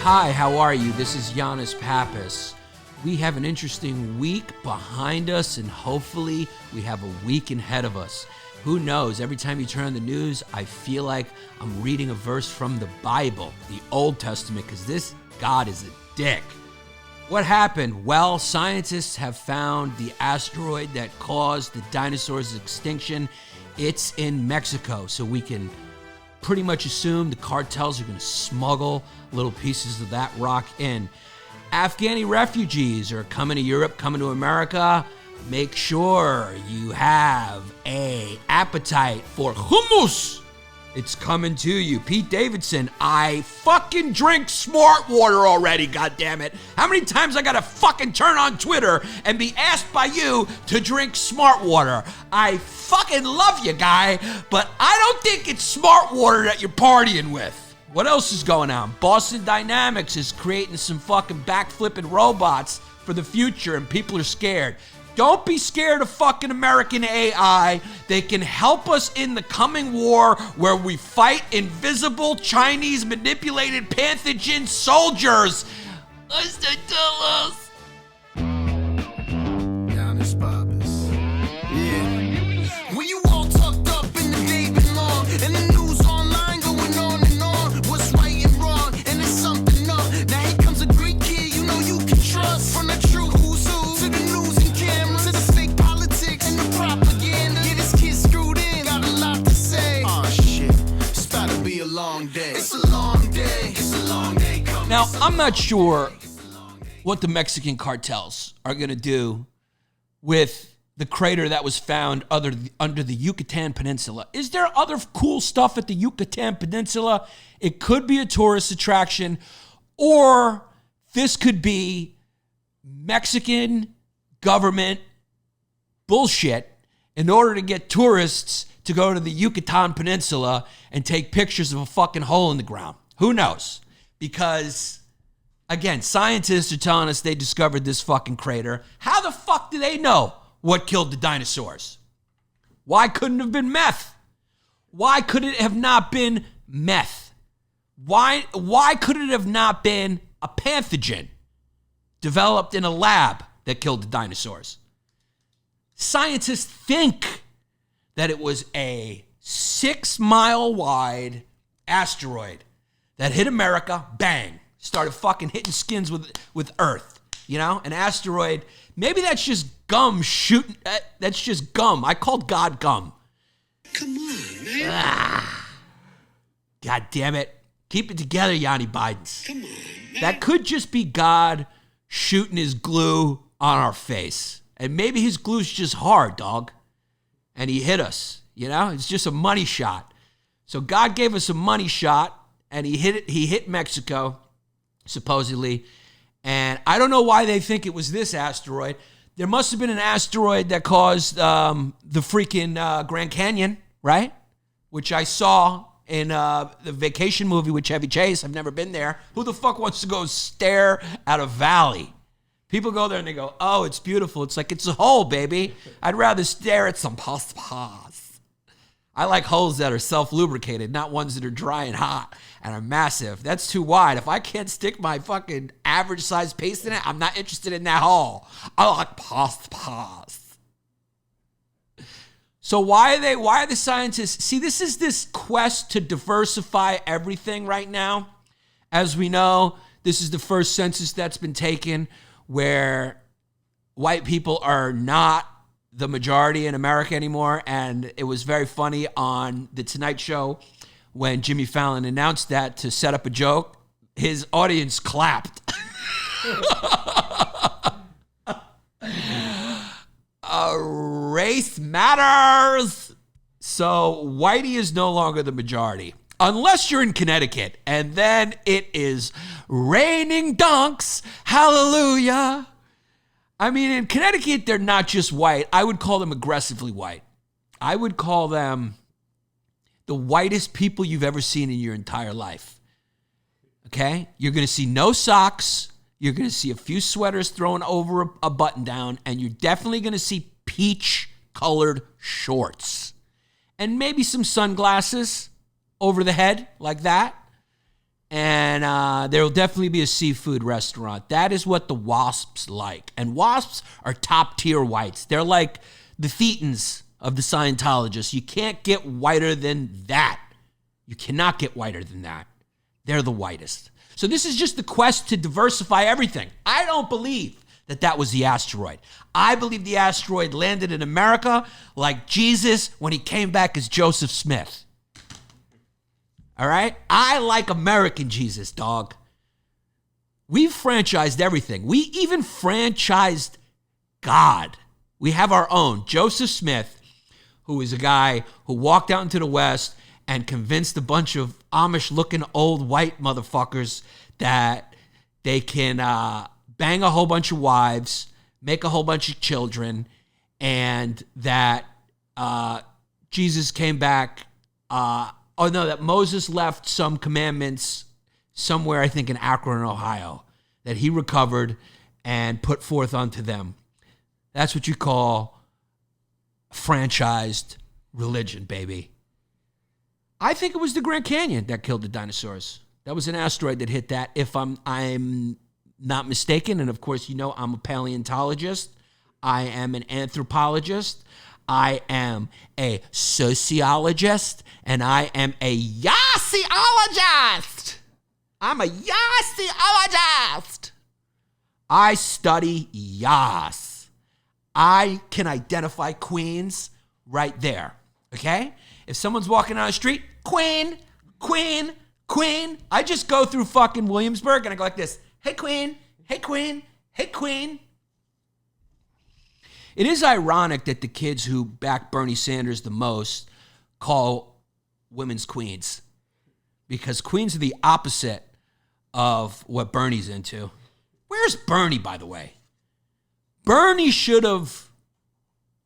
Hi, how are you? This is Yannis Pappas. We have an interesting week behind us, and hopefully we have a week ahead of us. Who knows? Every time you turn on the news, I feel like I'm reading a verse from the Bible, the Old Testament, because this God is a dick. What happened? Well, scientists have found the asteroid that caused the dinosaurs' extinction. It's in Mexico, so we can pretty much assume the cartels are going to smuggle little pieces of that rock in. Afghani refugees are coming to Europe, coming to America. Make sure you have an appetite for hummus. It's coming to you. Pete Davidson, I fucking drink smart water already, goddammit. How many times I gotta fucking turn on Twitter and be asked by you to drink smart water? I fucking love you, guy, but I don't think it's smart water that you're partying with. What else is going on? Boston Dynamics is creating some fucking backflipping robots for the future, and people are scared. Don't be scared of fucking American AI. They can help us in the coming war where we fight invisible Chinese manipulated pathogen soldiers. As they tell us. Yannis Pappas. Yeah. When you all tucked up in the day belong, and the news online going on and on. What's right and wrong, and it's something up. Now here comes a great kid you know you can trust. From the true who's who to the news and cameras to the fake politics and the propaganda. Yeah, this kid's screwed in, got a lot to say. Oh shit, it's about to be a long day. It's a long day. It's a long day coming. Now, I'm not sure what the Mexican cartels are going to do with the crater that was found under the Yucatan Peninsula. Is there other cool stuff at the Yucatan Peninsula? It could be a tourist attraction, or this could be Mexican government bullshit in order to get tourists to go to the Yucatan Peninsula and take pictures of a fucking hole in the ground. Who knows? Because, again, scientists are telling us they discovered this fucking crater. How the fuck do they know what killed the dinosaurs? Why couldn't it have been meth? Why could it have not been meth? Why could it have not been a pathogen developed in a lab that killed the dinosaurs? Scientists think that it was a 6-mile wide asteroid that hit America, bang, started fucking hitting skins with Earth. You know, an asteroid. Maybe that's just gum shooting. That's just gum. I called God gum. Come on, man. God damn it. Keep it together, Yanni Bidens. Come on, man. That could just be God shooting his glue on our face. And maybe his glue's just hard, dog. And he hit us. You know, it's just a money shot. So God gave us a money shot, and he hit Mexico, supposedly. And I don't know why they think it was this asteroid. There must have been an asteroid that caused the freaking Grand Canyon, right? Which I saw in the Vacation movie with Chevy Chase. I've never been there. Who the fuck wants to go stare at a valley? People go there and they go, oh, it's beautiful. It's like, it's a hole, baby. I'd rather stare at some pos. I like holes that are self-lubricated, not ones that are dry and hot and are massive. That's too wide. If I can't stick my fucking average-sized paste in it, I'm not interested in that hole. I like pos. So why are the scientists... See, this quest to diversify everything right now. As we know, this is the first census that's been taken where white people are not the majority in America anymore. And it was very funny on The Tonight Show when Jimmy Fallon announced that to set up a joke. His audience clapped. Race matters. So whitey is no longer the majority. Unless you're in Connecticut, and then it is raining dunks. Hallelujah. I mean, in Connecticut, they're not just white. I would call them aggressively white. I would call them the whitest people you've ever seen in your entire life. Okay? You're going to see no socks. You're going to see a few sweaters thrown over a button down, and you're definitely going to see peach-colored shorts. And maybe some sunglasses. over the head like that. And there will definitely be a seafood restaurant. That is what the wasps like. And wasps are top tier whites. They're like the Thetans of the Scientologists. You can't get whiter than that. You cannot get whiter than that. They're the whitest. So this is just the quest to diversify everything. I don't believe that was the asteroid. I believe the asteroid landed in America like Jesus when he came back as Joseph Smith. All right? I like American Jesus, dog. We've franchised everything. We even franchised God. We have our own. Joseph Smith, who is a guy who walked out into the West and convinced a bunch of Amish-looking old white motherfuckers that they can bang a whole bunch of wives, make a whole bunch of children, and that Jesus came back. That Moses left some commandments somewhere, I think in Akron, Ohio, that he recovered and put forth unto them. That's what you call franchised religion, baby. I think it was the Grand Canyon that killed the dinosaurs. That was an asteroid that hit that, if I'm not mistaken. And of course, you know, I'm a paleontologist. I am an anthropologist. I am a sociologist. And I am a Yassiologist. I'm a Yassiologist. I study Yas. I can identify queens right there, okay? If someone's walking down the street, queen, queen, queen. I just go through fucking Williamsburg and I go like this. Hey, queen. Hey, queen. Hey, queen. It is ironic that the kids who back Bernie Sanders the most call women's queens, because queens are the opposite of what Bernie's into. Where's Bernie, by the way? Bernie should have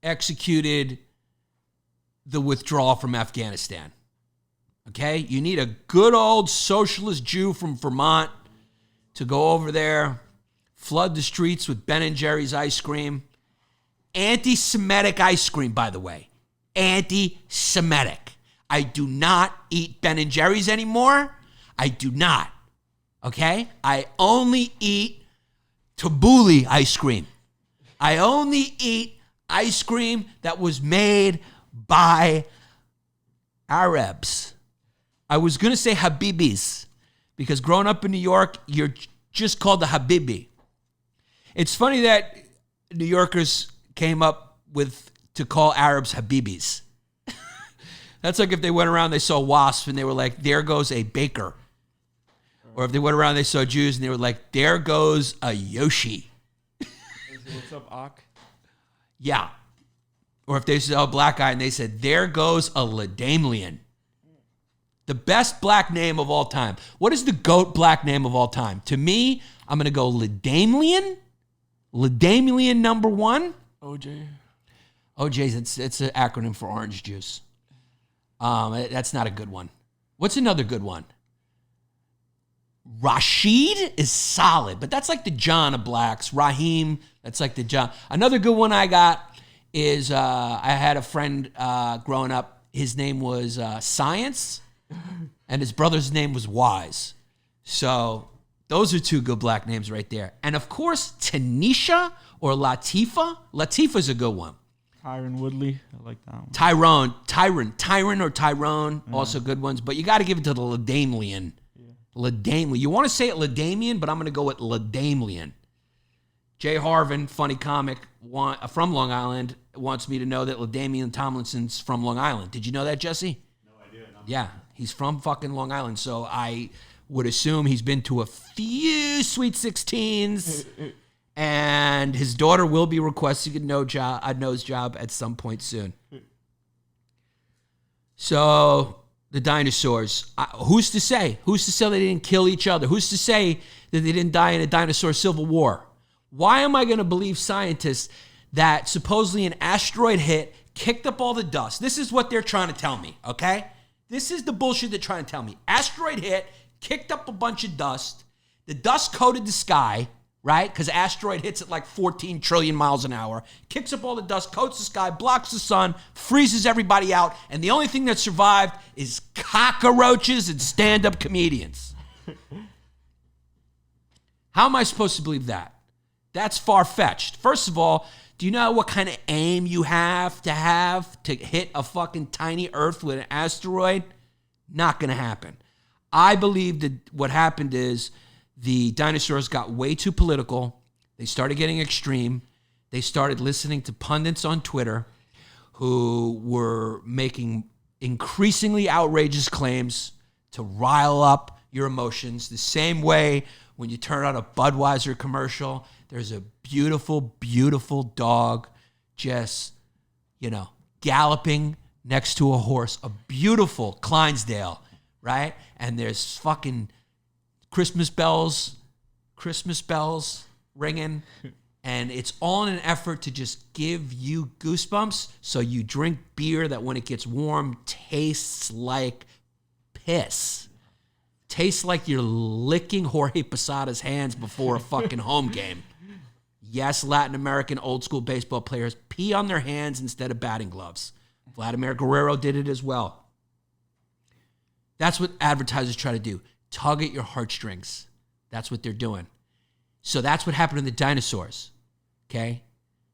executed the withdrawal from Afghanistan. Okay? You need a good old socialist Jew from Vermont to go over there, flood the streets with Ben & Jerry's ice cream. Anti-Semitic ice cream, by the way. Anti-Semitic. I do not eat Ben & Jerry's anymore. I do not. Okay? I only eat tabbouleh ice cream. I only eat ice cream that was made by Arabs. I was going to say Habibis, because growing up in New York, you're just called the Habibi. It's funny that New Yorkers came up with to call Arabs Habibis. That's like if they went around, they saw wasps and they were like, there goes a baker. Or if they went around, they saw Jews and they were like, there goes a Yoshi. What's up, Ak? Yeah. Or if they saw a black guy and they said, there goes a Ladamlian. The best black name of all time. What is the GOAT black name of all time? To me, I'm going to go Ladamlian. Ladamlian number one. OJ. OJ, it's an acronym for orange juice. That's not a good one. What's another good one? Rashid is solid, but that's like the John of blacks. Raheem, that's like the John. Another good one I got is I had a friend growing up. His name was Science, and his brother's name was Wise. So those are two good black names right there. And of course, Tanisha or Latifa. Latifa's a good one. Tyron Woodley. I like that one. Tyron or Tyrone, also good ones. But you got to give it to the Ladamlian. Ladamlian. You want to say it Ladamian, but I'm going to go with Ladamlian. Jay Harvin, funny comic from Long Island, wants me to know that Ladamian Tomlinson's from Long Island. Did you know that, Jesse? No idea. No. Yeah, he's from fucking Long Island. So I would assume he's been to a few Sweet 16s, and his daughter will be requesting a nose job at some point soon. So the dinosaurs, who's to say? Who's to say they didn't kill each other? Who's to say that they didn't die in a dinosaur civil war? Why am I going to believe scientists that supposedly an asteroid hit, kicked up all the dust? This is what they're trying to tell me, okay? This is the bullshit they're trying to tell me. Asteroid hit, kicked up a bunch of dust. The dust coated the sky, right? Because asteroid hits at like 14 trillion miles an hour, kicks up all the dust, coats the sky, blocks the sun, freezes everybody out, and the only thing that survived is cockroaches and stand-up comedians. How am I supposed to believe that? That's far-fetched. First of all, do you know what kind of aim you have to hit a fucking tiny Earth with an asteroid? Not going to happen. I believe that what happened is the dinosaurs got way too political. They started getting extreme. They started listening to pundits on Twitter who were making increasingly outrageous claims to rile up your emotions. The same way when you turn on a Budweiser commercial, there's a beautiful, beautiful dog just, galloping next to a horse. A beautiful Clydesdale, right? And there's fucking Christmas bells ringing. And it's all in an effort to just give you goosebumps. So you drink beer that when it gets warm tastes like piss. Tastes like you're licking Jorge Posada's hands before a fucking home game. Yes, Latin American old school baseball players pee on their hands instead of batting gloves. Vladimir Guerrero did it as well. That's what advertisers try to do. Tug at your heartstrings. That's what they're doing. So that's what happened to the dinosaurs, okay?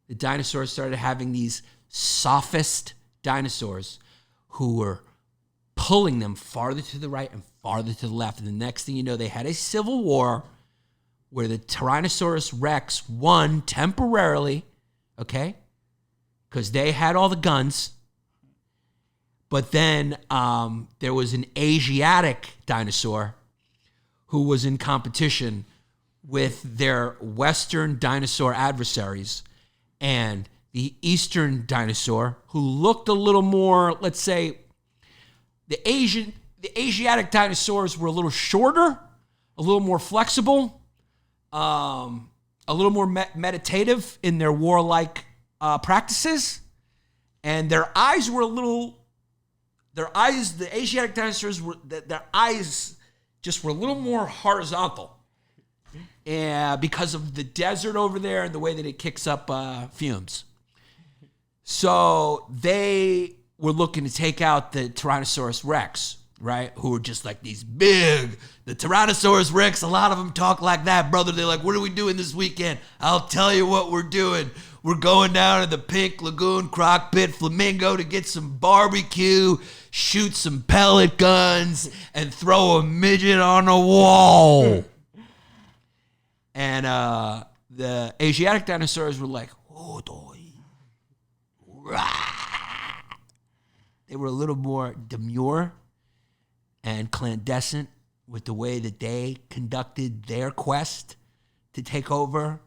The dinosaurs started having these sophist dinosaurs who were pulling them farther to the right and farther to the left. And the next thing you know, they had a civil war where the Tyrannosaurus Rex won temporarily, okay? Because they had all the guns. But then there was an Asiatic dinosaur who was in competition with their Western dinosaur adversaries. And the Eastern dinosaur, who looked a little more, let's say, the Asiatic dinosaurs were a little shorter, a little more flexible, a little more meditative in their warlike practices. And their eyes were the Asiatic dinosaurs, their eyes just were a little more horizontal. Because of the desert over there and the way that it kicks up fumes. So they were looking to take out the Tyrannosaurus Rex, right? Who were just like these big, the Tyrannosaurus Rex, a lot of them talk like that, brother. They're like, what are we doing this weekend? I'll tell you what we're doing. We're going down to the Pink Lagoon Croc Pit Flamingo to get some barbecue, shoot some pellet guns, and throw a midget on a wall. And the Asiatic dinosaurs were like, oh, boy. They were a little more demure and clandestine with the way that they conducted their quest to take over.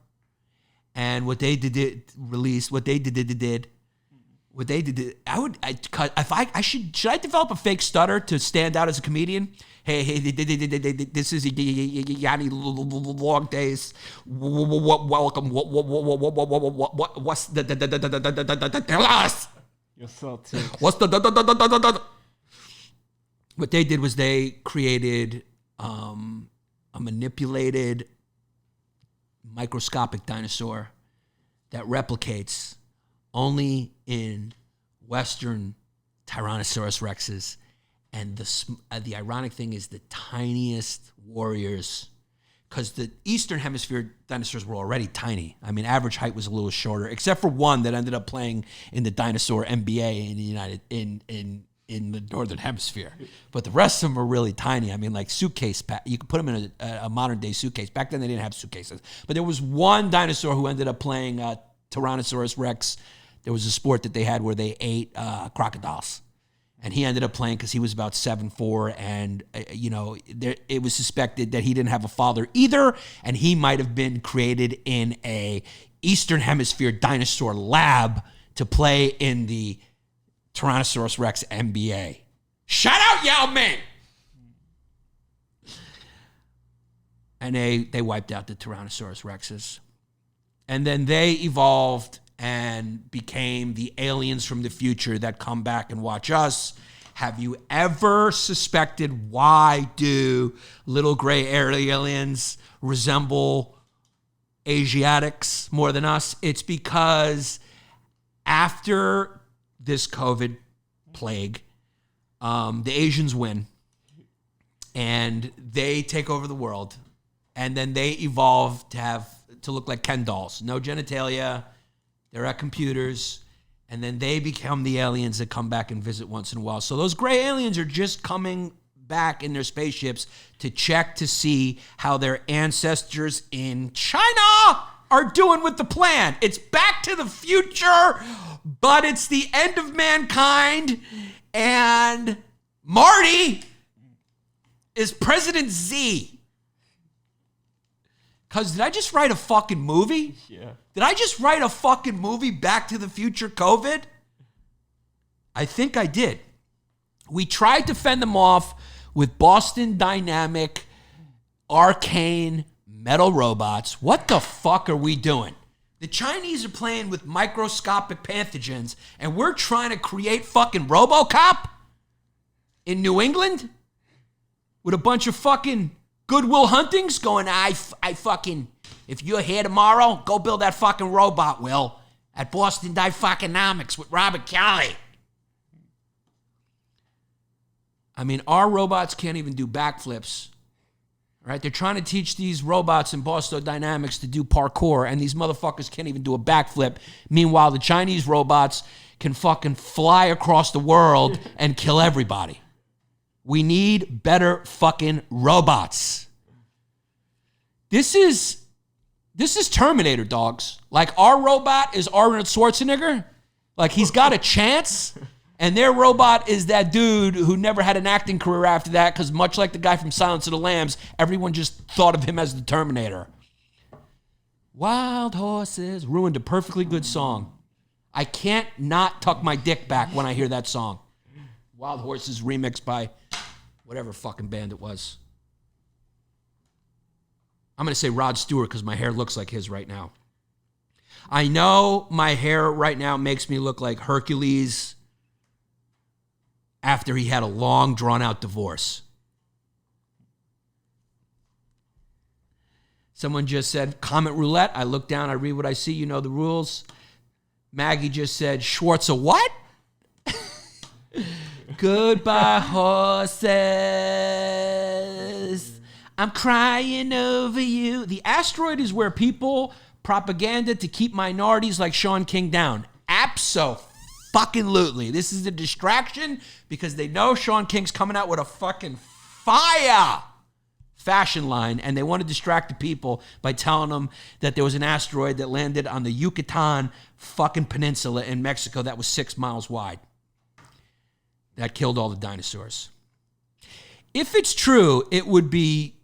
And what they did, should I develop a fake stutter to stand out as a comedian? Hey, this is Yannis LongDays. Welcome. What's the tell us? What's the What they did was they created a manipulated microscopic dinosaur that replicates only in Western Tyrannosaurus Rexes. And the ironic thing is the tiniest warriors, because the Eastern Hemisphere dinosaurs were already tiny. I mean, average height was a little shorter, except for one that ended up playing in the Dinosaur NBA in the Northern Hemisphere. But the rest of them were really tiny. I mean, like suitcase you could put them in a modern day suitcase. Back then they didn't have suitcases. But there was one dinosaur who ended up playing Tyrannosaurus Rex. There was a sport that they had where they ate crocodiles. And he ended up playing because he was about 7'4", and it was suspected that he didn't have a father either, and he might have been created in a Eastern Hemisphere dinosaur lab to play in the Tyrannosaurus Rex NBA. Shout out Yao Ming! And they wiped out the Tyrannosaurus Rexes. And then they evolved and became the aliens from the future that come back and watch us. Have you ever suspected why do little gray aliens resemble Asiatics more than us. It's because after this COVID plague, the Asians win and they take over the world, and then they evolve to look like Ken dolls. No genitalia. They're at computers, and then they become the aliens that come back and visit once in a while. So those gray aliens are just coming back in their spaceships to check to see how their ancestors in China are doing with the plan. It's Back to the Future, but it's the end of mankind, and Marty is President Z. Because did I just write a fucking movie? Yeah. Did I just write a fucking movie, Back to the Future COVID? I think I did. We tried to fend them off with Boston Dynamic, arcane metal robots. What the fuck are we doing? The Chinese are playing with microscopic pathogens, and we're trying to create fucking RoboCop in New England with a bunch of fucking Goodwill Huntings going, I fucking, if you're here tomorrow, go build that fucking robot, Will, at Boston Dynamics with Robert Kelly. I mean, our robots can't even do backflips. All right? They're trying to teach these robots in Boston Dynamics to do parkour, and these motherfuckers can't even do a backflip. Meanwhile, the Chinese robots can fucking fly across the world and kill everybody. We need better fucking robots. This is Terminator, dogs. Like, our robot is Arnold Schwarzenegger. Like, he's got a chance. And their robot is that dude who never had an acting career after that, because much like the guy from Silence of the Lambs, everyone just thought of him as the Terminator. Wild Horses ruined a perfectly good song. I can't not tuck my dick back when I hear that song. Wild Horses remixed by whatever fucking band it was. I'm going to say Rod Stewart because my hair looks like his right now. I know my hair right now makes me look like Hercules after he had a long, drawn-out divorce. Someone just said, comment roulette. I look down, I read what I see. You know the rules. Maggie just said, Schwartz a what? Goodbye, horses. I'm crying over you. The asteroid is where people propaganda to keep minorities like Sean King down. Abso-fucking-lutely. This is a distraction because they know Sean King's coming out with a fucking fire fashion line, and they want to distract the people by telling them that there was an asteroid that landed on the Yucatan fucking peninsula in Mexico that was 6 miles wide. That killed all the dinosaurs. If it's true, it would be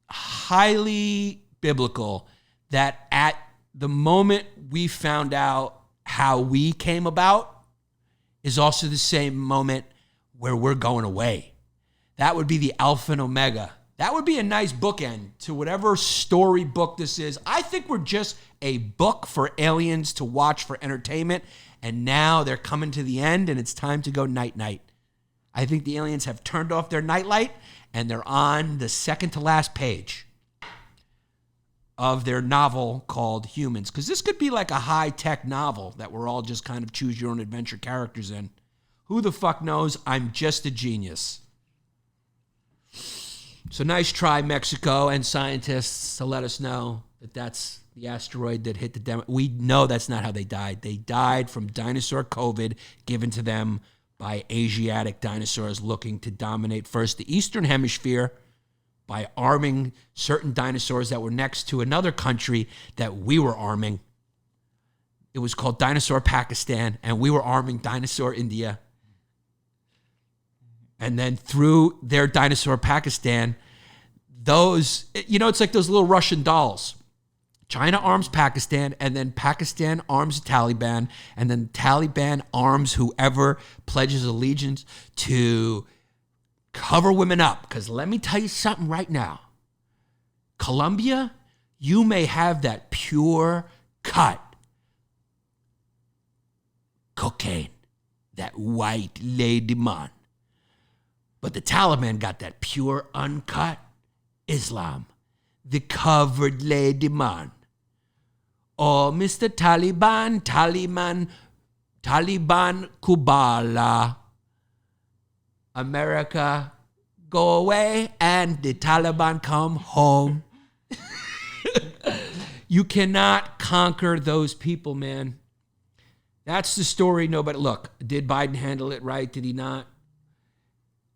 highly biblical that at the moment we found out how we came about is also the same moment where we're going away. That would be the alpha and omega. That would be a nice bookend to whatever story book this is. I think we're just a book for aliens to watch for entertainment, and now they're coming to the end, and it's time to go night-night. I think the aliens have turned off their nightlight, and they're on the second to last page of their novel called Humans. Because this could be like a high-tech novel that we're all just kind of choose-your-own-adventure characters in. Who the fuck knows? I'm just a genius. So nice try, Mexico and scientists, to let us know that that's the asteroid that hit the demo. We know that's not how they died. They died from dinosaur COVID given to them by Asiatic dinosaurs looking to dominate first the Eastern Hemisphere by arming certain dinosaurs that were next to another country that we were arming. It was called Dinosaur Pakistan, and we were arming Dinosaur India. And then through their Dinosaur Pakistan, those, you know, it's like those little Russian dolls. China arms Pakistan, and then Pakistan arms the Taliban, and then Taliban arms whoever pledges allegiance to cover women up. Because let me tell you something right now. Colombia, you may have that pure cut cocaine, that white lady man. But the Taliban got that pure uncut Islam, the covered lady man. Oh, Mr. Taliban Kubala. America, go away, and the Taliban come home. You cannot conquer those people, man. That's the story. Nobody, look, did Biden handle it right? Did he not?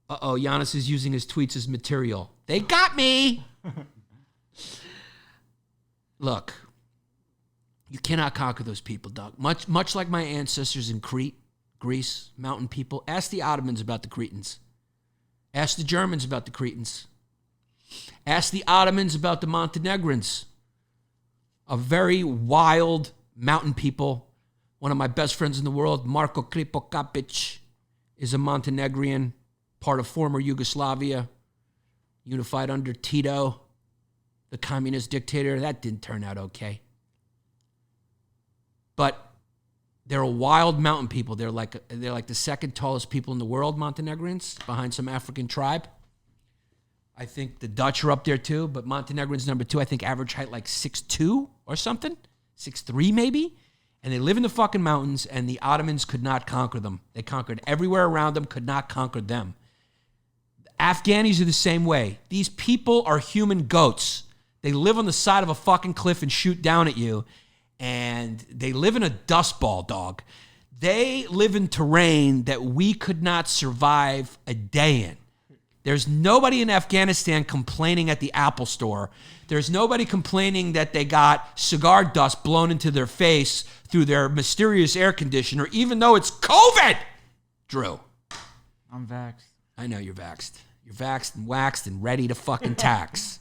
Uh-oh, Yannis is using his tweets as material. They got me. Look, you cannot conquer those people, Doug. Much like my ancestors in Crete, Greece, mountain people. Ask the Ottomans about the Cretans. Ask the Germans about the Cretans. Ask the Ottomans about the Montenegrins. A very wild mountain people. One of my best friends in the world, Marko Kripokapic, is a Montenegrin, part of former Yugoslavia, unified under Tito, the communist dictator. That didn't turn out okay. But they're a wild mountain people. They're like the second tallest people in the world, Montenegrins, behind some African tribe. I think the Dutch are up there too, but Montenegrins number 2, I think average height like 6'2" or something, 6'3" maybe. And they live in the fucking mountains, and the Ottomans could not conquer them. They conquered everywhere around them, could not conquer them. Afghanis are the same way. These people are human goats. They live on the side of a fucking cliff and shoot down at you, and they live in a dust ball, dog. They live in terrain that we could not survive a day in. There's nobody in Afghanistan complaining at the Apple store. There's nobody complaining that they got cigar dust blown into their face through their mysterious air conditioner, even though it's COVID. Drew. I'm vaxxed. I know you're vaxxed. You're vaxxed and waxed and ready to fucking tax.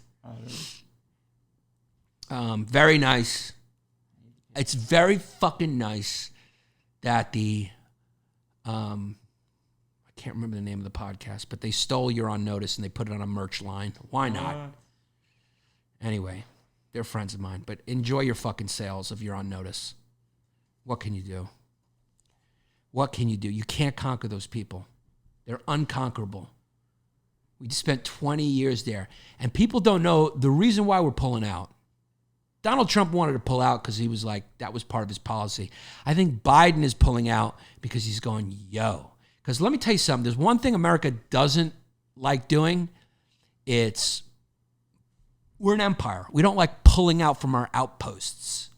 Very nice. It's very fucking nice that the... I can't remember the name of the podcast, but they stole You're on Notice and they put it on a merch line. Why not? Anyway, they're friends of mine, but enjoy your fucking sales of You're on Notice. What can you do? What can you do? You can't conquer those people. They're unconquerable. We just spent 20 years there, and people don't know the reason why we're pulling out. Donald Trump wanted to pull out because he was like, that was part of his policy. I think Biden is pulling out because he's going, yo. Because let me tell you something. There's one thing America doesn't like doing. We're an empire. We don't like pulling out from our outposts.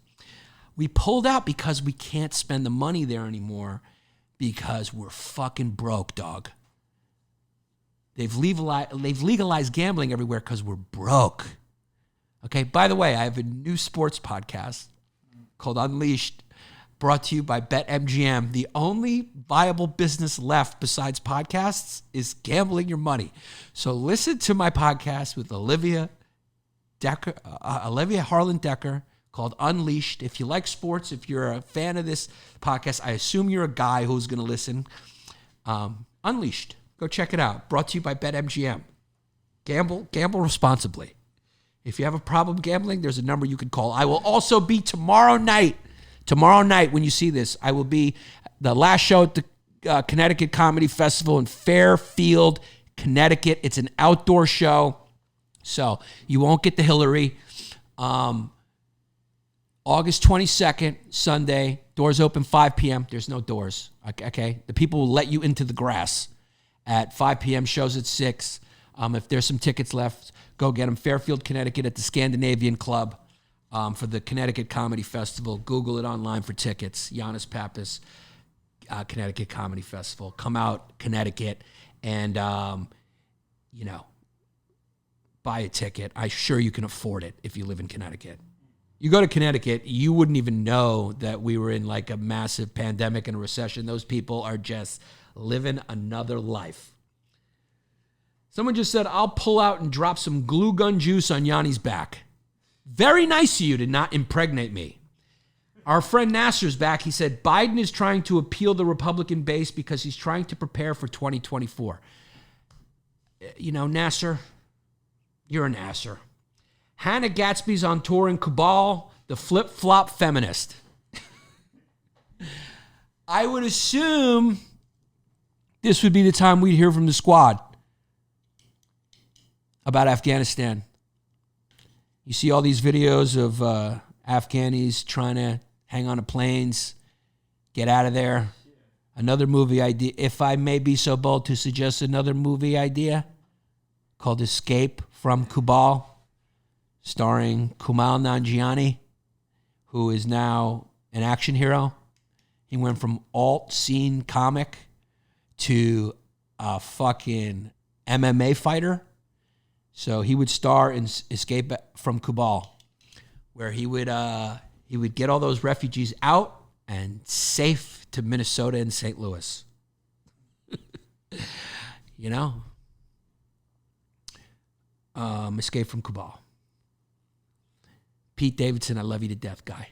We pulled out because we can't spend the money there anymore because we're fucking broke, dog. They've legalized gambling everywhere because we're broke. Okay, by the way, I have a new sports podcast called Unleashed, brought to you by BetMGM. The only viable business left besides podcasts is gambling your money. So listen to my podcast with Olivia Harlan Decker called Unleashed. If you like sports, if you're a fan of this podcast, I assume you're a guy who's going to listen. Unleashed. Go check it out. Brought to you by BetMGM. Gamble responsibly. If you have a problem gambling, there's a number you can call. I will also be tomorrow night when you see this. I will be the last show at the Connecticut Comedy Festival in Fairfield, Connecticut. It's an outdoor show, so you won't get the Hillary. August 22nd, Sunday. Doors open 5 p.m. There's no doors, okay? The people will let you into the grass at 5 p.m. Shows at 6. If there's some tickets left, go get them. Fairfield, Connecticut at the Scandinavian Club for the Connecticut Comedy Festival. Google it online for tickets. Yannis Pappas, Connecticut Comedy Festival. Come out, Connecticut, and, buy a ticket. I'm sure you can afford it if you live in Connecticut. You go to Connecticut, you wouldn't even know that we were in like a massive pandemic and a recession. Those people are just living another life. Someone just said, I'll pull out and drop some glue gun juice on Yanni's back. Very nice of you to not impregnate me. Our friend Nasser's back. He said, Biden is trying to appeal the Republican base because he's trying to prepare for 2024. Nasser, you're a Nasser. Hannah Gatsby's on tour in Cabal, the flip-flop feminist. I would assume this would be the time we'd hear from the squad about Afghanistan. You see all these videos of Afghanis trying to hang on to planes, get out of there. Another movie idea, if I may be so bold to suggest another movie idea called Escape from Kubal, starring Kumail Nanjiani, who is now an action hero. He went from alt scene comic to a fucking MMA fighter. So he would star in Escape from Kubal, where he would get all those refugees out and safe to Minnesota and St. Louis. You know? Escape from Kubal. Pete Davidson, I love you to death, guy.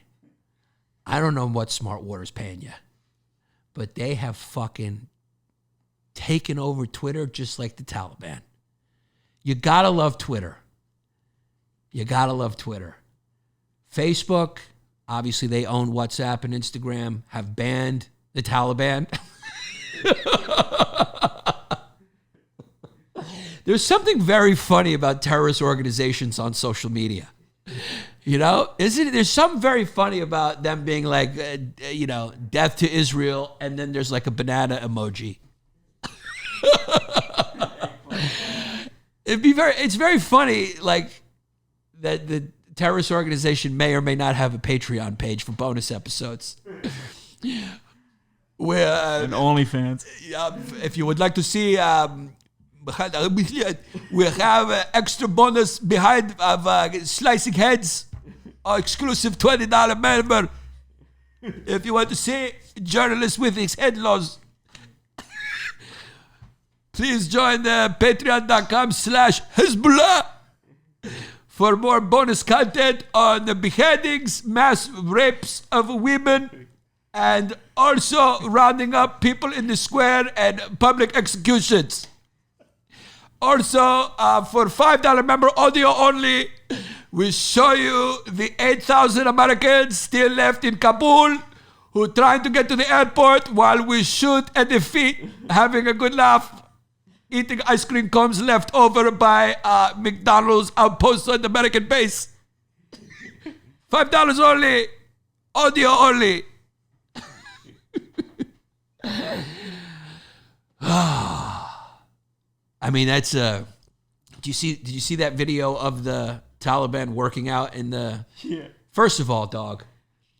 I don't know what Smart Water's paying you, but they have fucking taken over Twitter just like the Taliban. You gotta love Twitter. You gotta love Twitter. Facebook, obviously they own WhatsApp and Instagram, have banned the Taliban. There's something very funny about terrorist organizations on social media. You know, there's something very funny about them being like, death to Israel, and then there's like a banana emoji. It's very funny, like, that the terrorist organization may or may not have a Patreon page for bonus episodes. Where And OnlyFans. if you would like to see, we have extra bonus behind of slicing heads, exclusive $20 member. If you want to see journalists with his head loss, please join the patreon.com/Hezbollah for more bonus content on the beheadings, mass rapes of women, and also rounding up people in the square and public executions. Also, for $5 member audio only, we show you the 8,000 Americans still left in Kabul who are trying to get to the airport while we shoot at their feet, having a good laugh, eating ice cream cones left over by McDonald's outpost on the American base. $5 only, audio only. I mean, that's did you see that video of the Taliban working out in the... Yeah. First of all, dog,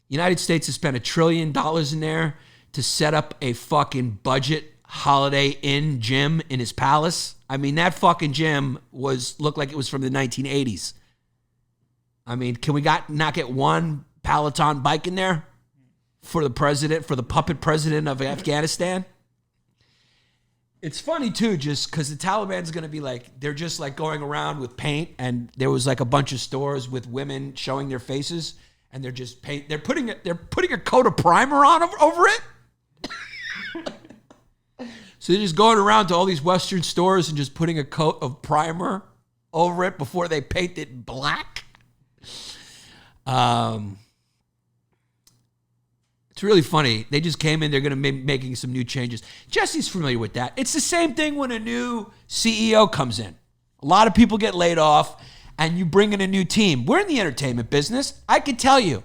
United States has spent $1 trillion in there to set up a fucking budget Holiday Inn gym in his palace. I mean, that fucking gym looked like it was from the 1980s. I mean, can we not get one Peloton bike in there for the president, for the puppet president of Afghanistan? It's funny, too, just because the Taliban's going to be like, they're just like going around with paint, and there was like a bunch of stores with women showing their faces, and they're just paint. They're putting a coat of primer on over it. So they're just going around to all these Western stores and just putting a coat of primer over it before they paint it black. It's really funny. They just came in. They're going to be making some new changes. Jesse's familiar with that. It's the same thing when a new CEO comes in. A lot of people get laid off, and you bring in a new team. We're in the entertainment business. I can tell you,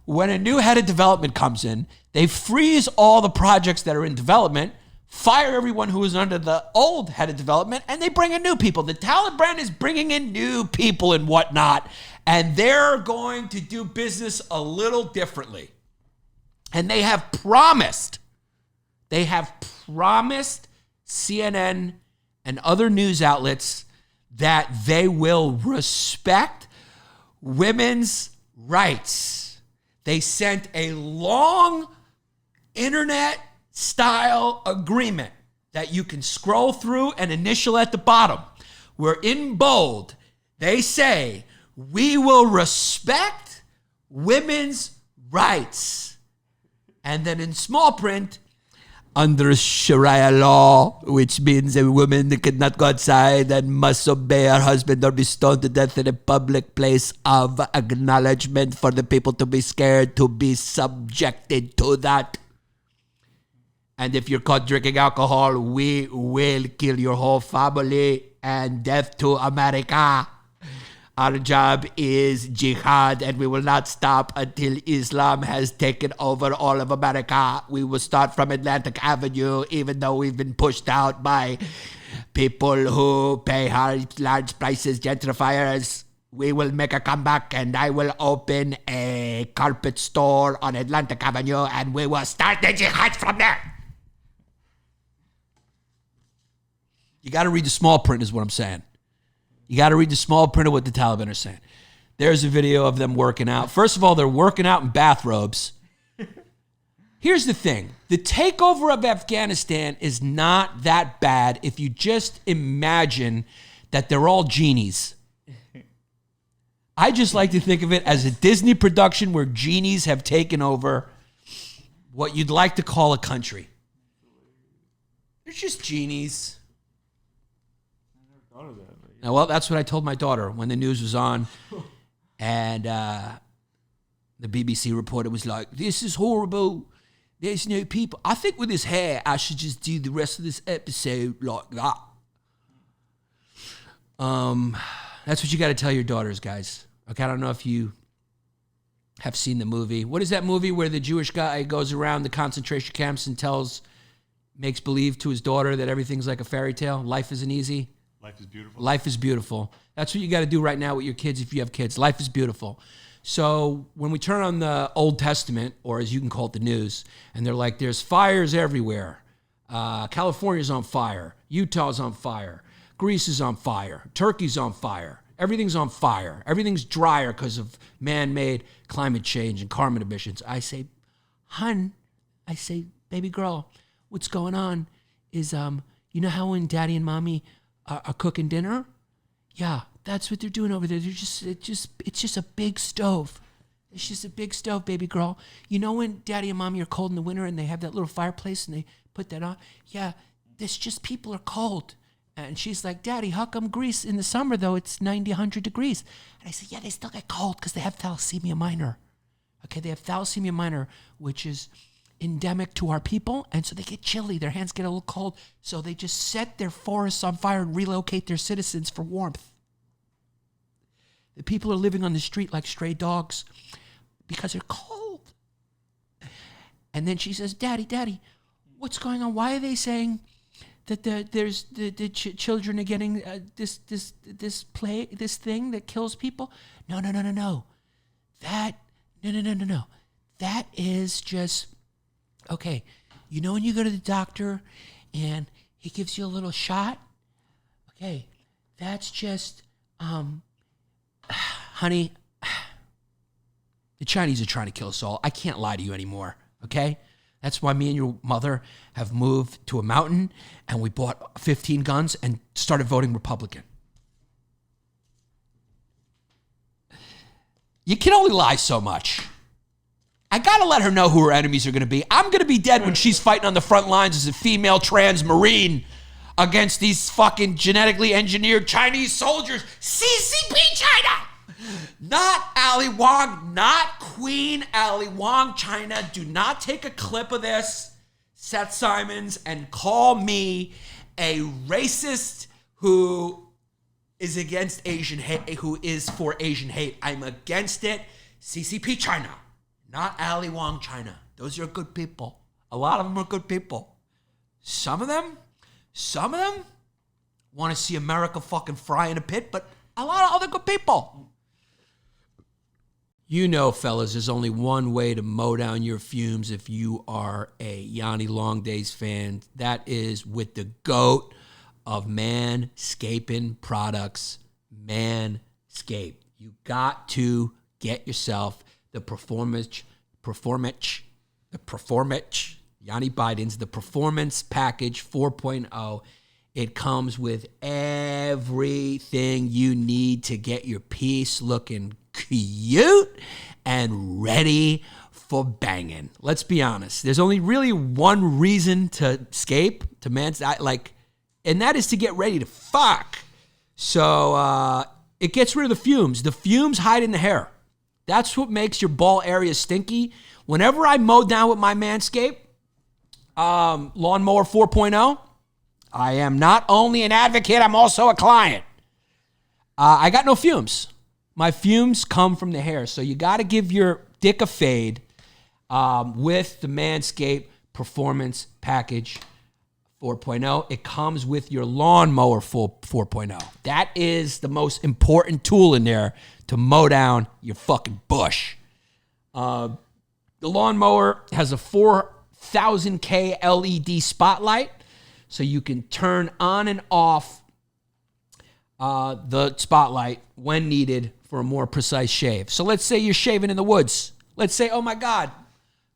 when a new head of development comes in, they freeze all the projects that are in development, fire everyone who was under the old head of development, and they bring in new people. The Taliban is bringing in new people and whatnot, and they're going to do business a little differently. And they have promised CNN and other news outlets that they will respect women's rights. They sent a long internet-style agreement that you can scroll through and initial at the bottom, where in bold, they say, we will respect women's rights. And then in small print, under Sharia law, which means a woman cannot go outside and must obey her husband or be stoned to death in a public place of acknowledgement for the people to be scared to be subjected to that. And if you're caught drinking alcohol, we will kill your whole family and death to America. Our job is jihad, and we will not stop until Islam has taken over all of America. We will start from Atlantic Avenue, even though we've been pushed out by people who pay large prices, gentrifiers. We will make a comeback, and I will open a carpet store on Atlantic Avenue, and we will start the jihad from there. You got to read the small print is what I'm saying. You got to read the small print of what the Taliban are saying. There's a video of them working out. First of all, they're working out in bathrobes. Here's the thing. The takeover of Afghanistan is not that bad if you just imagine that they're all genies. I just like to think of it as a Disney production where genies have taken over what you'd like to call a country. They're just genies. Now, well, that's what I told my daughter when the news was on. And the BBC reporter was like, this is horrible. There's no people. I think with this hair, I should just do the rest of this episode like that. That's what you got to tell your daughters, guys. Okay, I don't know if you have seen the movie. What is that movie where the Jewish guy goes around the concentration camps and makes believe to his daughter that everything's like a fairy tale? Life isn't easy. Life is beautiful. Life is beautiful. That's what you got to do right now with your kids if you have kids. Life is beautiful. So when we turn on the Old Testament, or as you can call it, the news, and they're like, there's fires everywhere. California's on fire. Utah's on fire. Greece is on fire. Turkey's on fire. Everything's on fire. Everything's drier because of man-made climate change and carbon emissions. I say, baby girl, what's going on is, you know how when daddy and mommy are cooking dinner? Yeah, that's what they're doing over there. It's just a big stove. It's just a big stove, baby girl. You know when daddy and mommy are cold in the winter and they have that little fireplace and they put that on? Yeah, it's just people are cold. And she's like, Daddy, how come Greece in the summer, though, it's 90, 100 degrees? And I said, yeah, they still get cold because they have thalassemia minor. Okay, they have thalassemia minor, which is endemic to our people, and so they get chilly. Their hands get a little cold, so they just set their forests on fire and relocate their citizens for warmth. The people are living on the street like stray dogs because they're cold. And then she says, Daddy, what's going on? Why are they saying that the children are getting this thing that kills people? No. No. That is just, okay, you know when you go to the doctor and he gives you a little shot? Okay, that's just, honey, the Chinese are trying to kill us all. I can't lie to you anymore, okay? That's why me and your mother have moved to a mountain and we bought 15 guns and started voting Republican. You can only lie so much. I gotta let her know who her enemies are gonna be. I'm gonna be dead when she's fighting on the front lines as a female trans Marine against these fucking genetically engineered Chinese soldiers. CCP China! Not Ali Wong, not Queen Ali Wong China. Do not take a clip of this, Seth Simons, and call me a racist who is against Asian hate, who is for Asian hate. I'm against it. CCP China, not Ali Wong China. Those are good people. A lot of them are good people. Some of them want to see America fucking fry in a pit, but a lot of other good people. You know, fellas, there's only one way to mow down your fumes if you are a Yanni LongDays fan. That is with the GOAT of manscaping products, Manscape. You got to get yourself the Performance, Yanni Biden's, the Performance Package 4.0. It comes with everything you need to get your piece looking cute and ready for banging. Let's be honest. There's only really one reason to escape, to and that is to get ready to fuck. So it gets rid of the fumes. The fumes hide in the hair. That's what makes your ball area stinky. Whenever I mow down with my Manscape Lawnmower 4.0, I am not only an advocate, I'm also a client. I got no fumes. My fumes come from the hair. So you got to give your dick a fade with the Manscaped Performance Package 4.0. It comes with your lawnmower 4.0. That is the most important tool in there to mow down your fucking bush. The lawnmower has a 4,000K LED spotlight, so you can turn on and off the spotlight when needed for a more precise shave. So let's say you're shaving in the woods. Let's say, oh my God,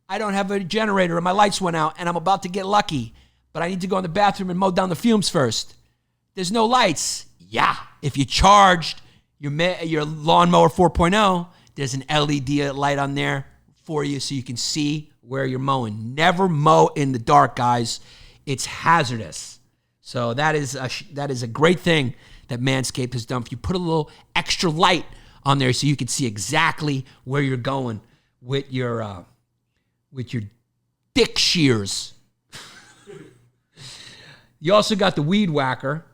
I don't have a generator and my lights went out and I'm about to get lucky, but I need to go in the bathroom and mow down the fumes first. There's no lights. Yeah. If you charged your lawnmower 4.0, there's an LED light on there for you so you can see where you're mowing. Never mow in the dark, guys. It's hazardous. So that is a great thing that Manscaped has done. If you put a little extra light on there so you can see exactly where you're going with your dick shears. You also got the Weed Whacker,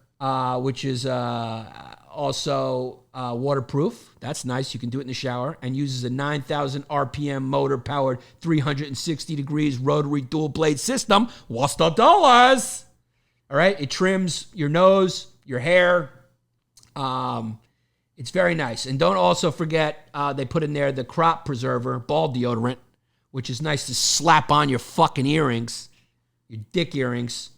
which is also waterproof. That's nice. You can do it in the shower, and uses a 9,000 RPM motor-powered 360 degrees rotary dual blade system. What's the dollars? All right. It trims your nose, your hair. It's very nice. And don't also forget, they put in there the crop preserver, ball deodorant, which is nice to slap on your fucking earrings, your dick earrings.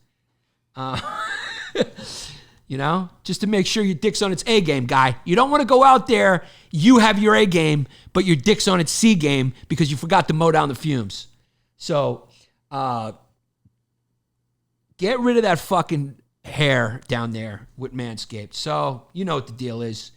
You know, just to make sure your dick's on its A game, guy. You don't want to go out there, you have your A game, but your dick's on its C game because you forgot to mow down the fumes. So, get rid of that fucking hair down there with Manscaped. So, you know what the deal is.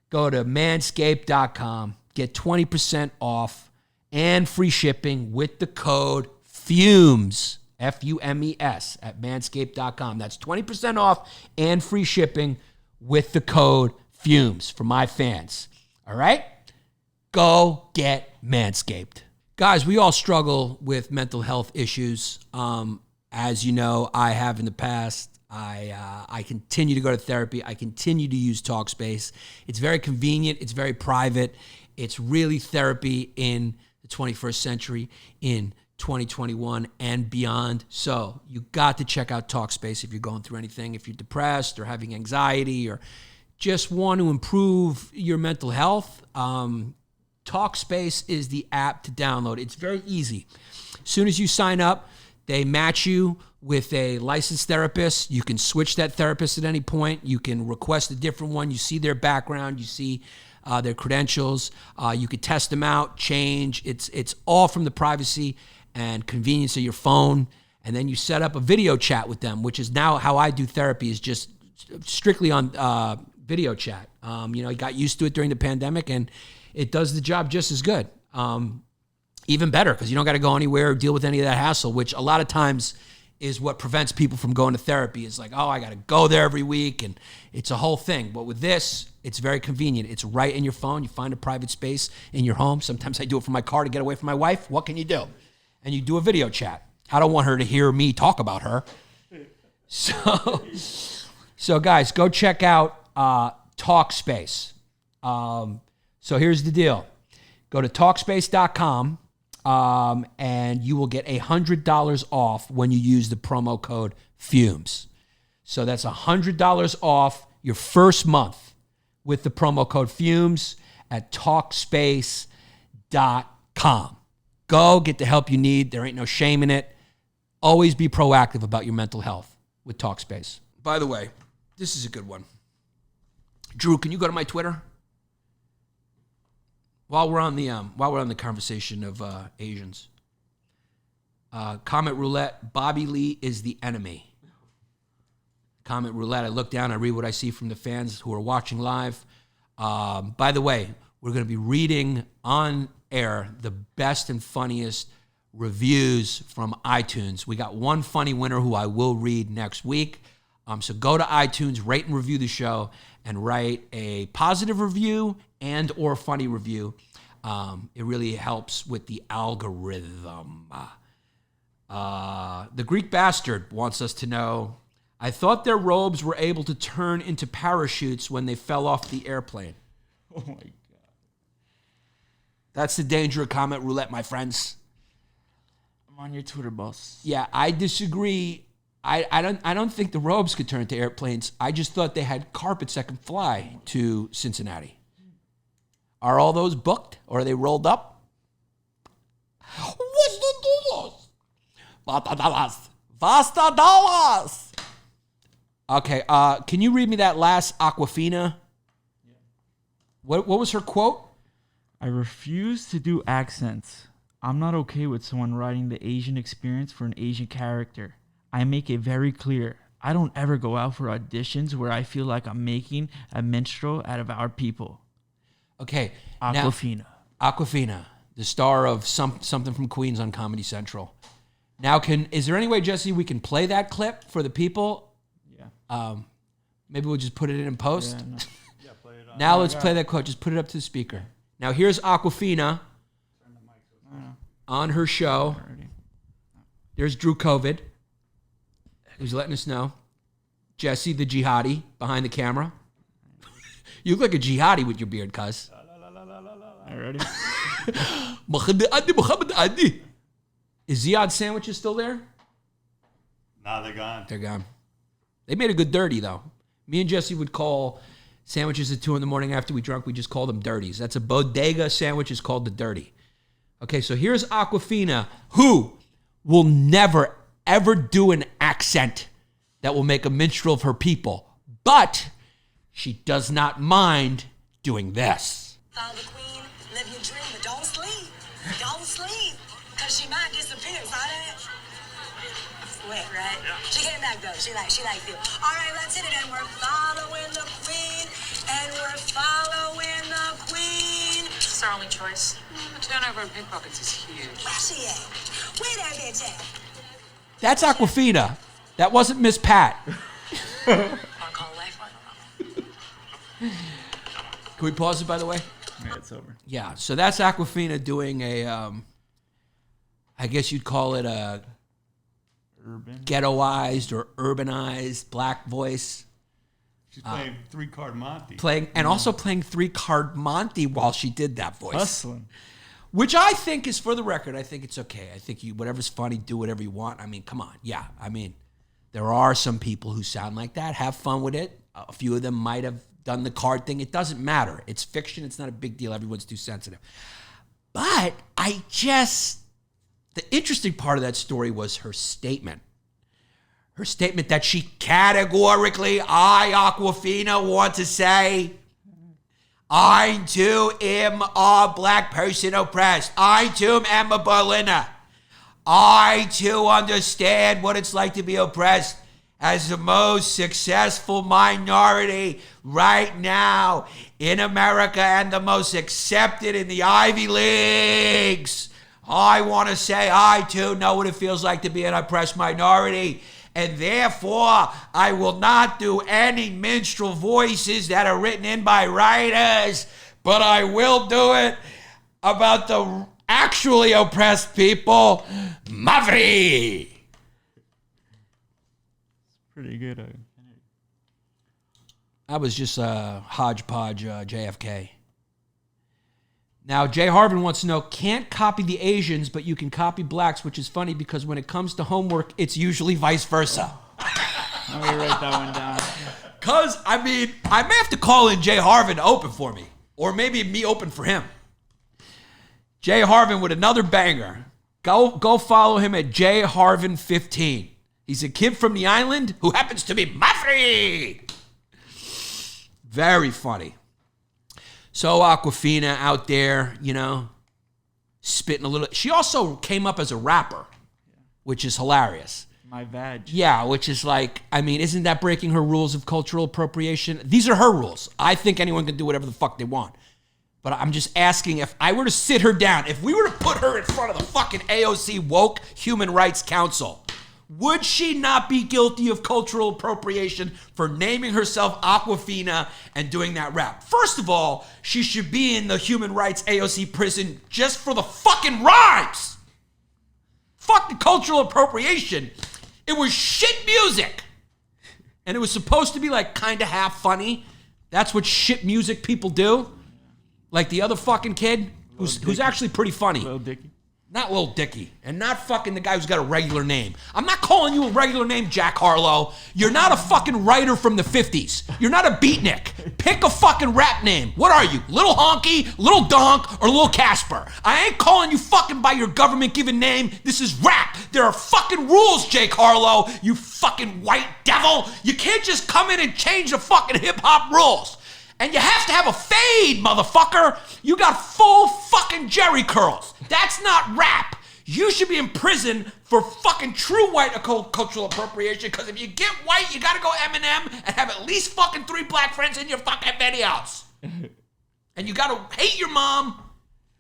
Go to manscaped.com, get 20% off and free shipping with the code FUMES, FUMES, at manscaped.com. That's 20% off and free shipping with the code FUMES for my fans. All right? Go get Manscaped. Guys, we all struggle with mental health issues. As you know, I have in the past. I continue to go to therapy. I continue to use Talkspace. It's very convenient. It's very private. It's really therapy in the 21st century, in 2021 and beyond. So you got to check out Talkspace if you're going through anything. If you're depressed or having anxiety or just want to improve your mental health, Talkspace is the app to download. It's very easy. As soon as you sign up, they match you with a licensed therapist. You can switch that therapist at any point. You can request a different one. You see their background. You see their credentials. You could test them out, change. It's all from the privacy and convenience of your phone. And then you set up a video chat with them, which is now how I do therapy, is just strictly on video chat. I got used to it during the pandemic, and it does the job just as good. Even better, because you don't got to go anywhere or deal with any of that hassle, which a lot of times is what prevents people from going to therapy. It's like, oh, I got to go there every week, and it's a whole thing. But with this, it's very convenient. It's right in your phone. You find a private space in your home. Sometimes I do it from my car to get away from my wife. What can you do? And you do a video chat. I don't want her to hear me talk about her. So guys, go check out Talkspace. So here's the deal. Go to Talkspace.com. And you will get $100 off when you use the promo code FUMES. So that's $100 off your first month with the promo code FUMES at Talkspace.com. Go get the help you need. There ain't no shame in it. Always be proactive about your mental health with Talkspace. By the way, this is a good one. Drew, can you go to my Twitter? While we're on the conversation of Asians, comment roulette. Bobby Lee is the enemy. Comment roulette. I look down. I read what I see from the fans who are watching live. By the way, we're going to be reading on air the best and funniest reviews from iTunes. We got one funny winner who I will read next week. So go to iTunes, rate and review the show, and write a positive review and or funny review. It really helps with the algorithm. The Greek Bastard wants us to know, I thought their robes were able to turn into parachutes when they fell off the airplane. Oh my God. That's the danger of comment roulette, my friends. I'm on your Twitter, boss. Yeah, I disagree. I don't think the robes could turn into airplanes. I just thought they had carpets that can fly to Cincinnati. Are all those booked or are they rolled up? What's the dollars? Basta dollars. Okay, can you read me that last Aquafina? What was her quote? I refuse to do accents. I'm not okay with someone writing the Asian experience for an Asian character. I make it very clear. I don't ever go out for auditions where I feel like I'm making a minstrel out of our people. Okay. Aquafina. Aquafina, the star of something from Queens on Comedy Central. Now, is there any way, Jesse, we can play that clip for the people? Yeah. Maybe we'll just put it in post. Yeah, no. Yeah, play it on. Now let's play that quote. Just put it up to the speaker. Now here's Aquafina on her show. There's Drew COVID, who's letting us know. Jesse, the jihadi, behind the camera. You look like a jihadi with your beard, cuz. All right, ready? Is Ziyad Sandwiches still there? Nah, they're gone. They're gone. They made a good dirty, though. Me and Jesse would call sandwiches at 2 a.m. after we drunk. We just call them dirties. That's a bodega sandwich. Is called the dirty. Okay, so here's Aquafina, who will never, ever do an accent that will make a minstrel of her people. But she does not mind doing this. Follow the queen, live your dream, but don't sleep. Don't sleep, because she might disappear. Saw that? Slick, right? Yeah. She came back, though. She likes you. All right, let's hit it. And we're following the queen. And we're following the queen. It's our only choice. The turnover in pickpockets is huge. Where she at? Where that bitch at? That's Aquafina. That wasn't Miss Pat. Want to call a lifeline? Can we pause it, by the way? Yeah, it's over. Yeah, so that's Aquafina doing a, I guess you'd call it a Urban. ghettoized or urbanized black voice. She's playing 3-card Monty. Also playing 3-card Monty while she did that voice. Hustling. Which I think is, for the record, I think it's okay. I think whatever's funny, do whatever you want. I mean, come on. Yeah, I mean, there are some people who sound like that. Have fun with it. A few of them might have done the card thing. It doesn't matter. It's fiction. It's not a big deal. Everyone's too sensitive. But the interesting part of that story was her statement. Her statement that she categorically, Aquafina, want to say, I too am a black person oppressed. I too am a Berliner. I too understand what it's like to be oppressed as the most successful minority right now in America and the most accepted in the Ivy Leagues. I want to say I too know what it feels like to be an oppressed minority. And therefore, I will not do any minstrel voices that are written in by writers, but I will do it about the actually oppressed people. Mavri! Pretty good. That was just a hodgepodge JFK. Now, Jay Harvin wants to know, can't copy the Asians, but you can copy blacks, which is funny because when it comes to homework, it's usually vice versa. Let me write that one down. Because, I mean, I may have to call in Jay Harvin to open for me. Or maybe me open for him. Jay Harvin with another banger. Go follow him at Jay Harvin 15. He's a kid from the island who happens to be Mafri. Very funny. So Aquafina out there, spitting a little. She also came up as a rapper, which is hilarious. My vag. Yeah, which is like, I mean, isn't that breaking her rules of cultural appropriation? These are her rules. I think anyone can do whatever the fuck they want. But I'm just asking, if I were to sit her down, if we were to put her in front of the fucking AOC Woke Human Rights Council, would she not be guilty of cultural appropriation for naming herself Aquafina and doing that rap? First of all, she should be in the Human Rights AOC prison just for the fucking rhymes. Fuck the cultural appropriation. It was shit music. And it was supposed to be like kind of half funny. That's what shit music people do. Like the other fucking kid who's actually pretty funny. Little Dicky. Not Lil Dicky, and not fucking the guy who's got a regular name. I'm not calling you a regular name, Jack Harlow. You're not a fucking writer from the 50s. You're not a beatnik. Pick a fucking rap name. What are you? Little Honky, Little Donk, or Little Casper? I ain't calling you fucking by your government-given name. This is rap. There are fucking rules, Jake Harlow, you fucking white devil. You can't just come in and change the fucking hip-hop rules. And you have to have a fade, motherfucker. You got full fucking Jerry curls. That's not rap. You should be in prison for fucking true white cultural appropriation, because if you get white, you gotta go Eminem and have at least fucking 3 black friends in your fucking videos. And you gotta hate your mom,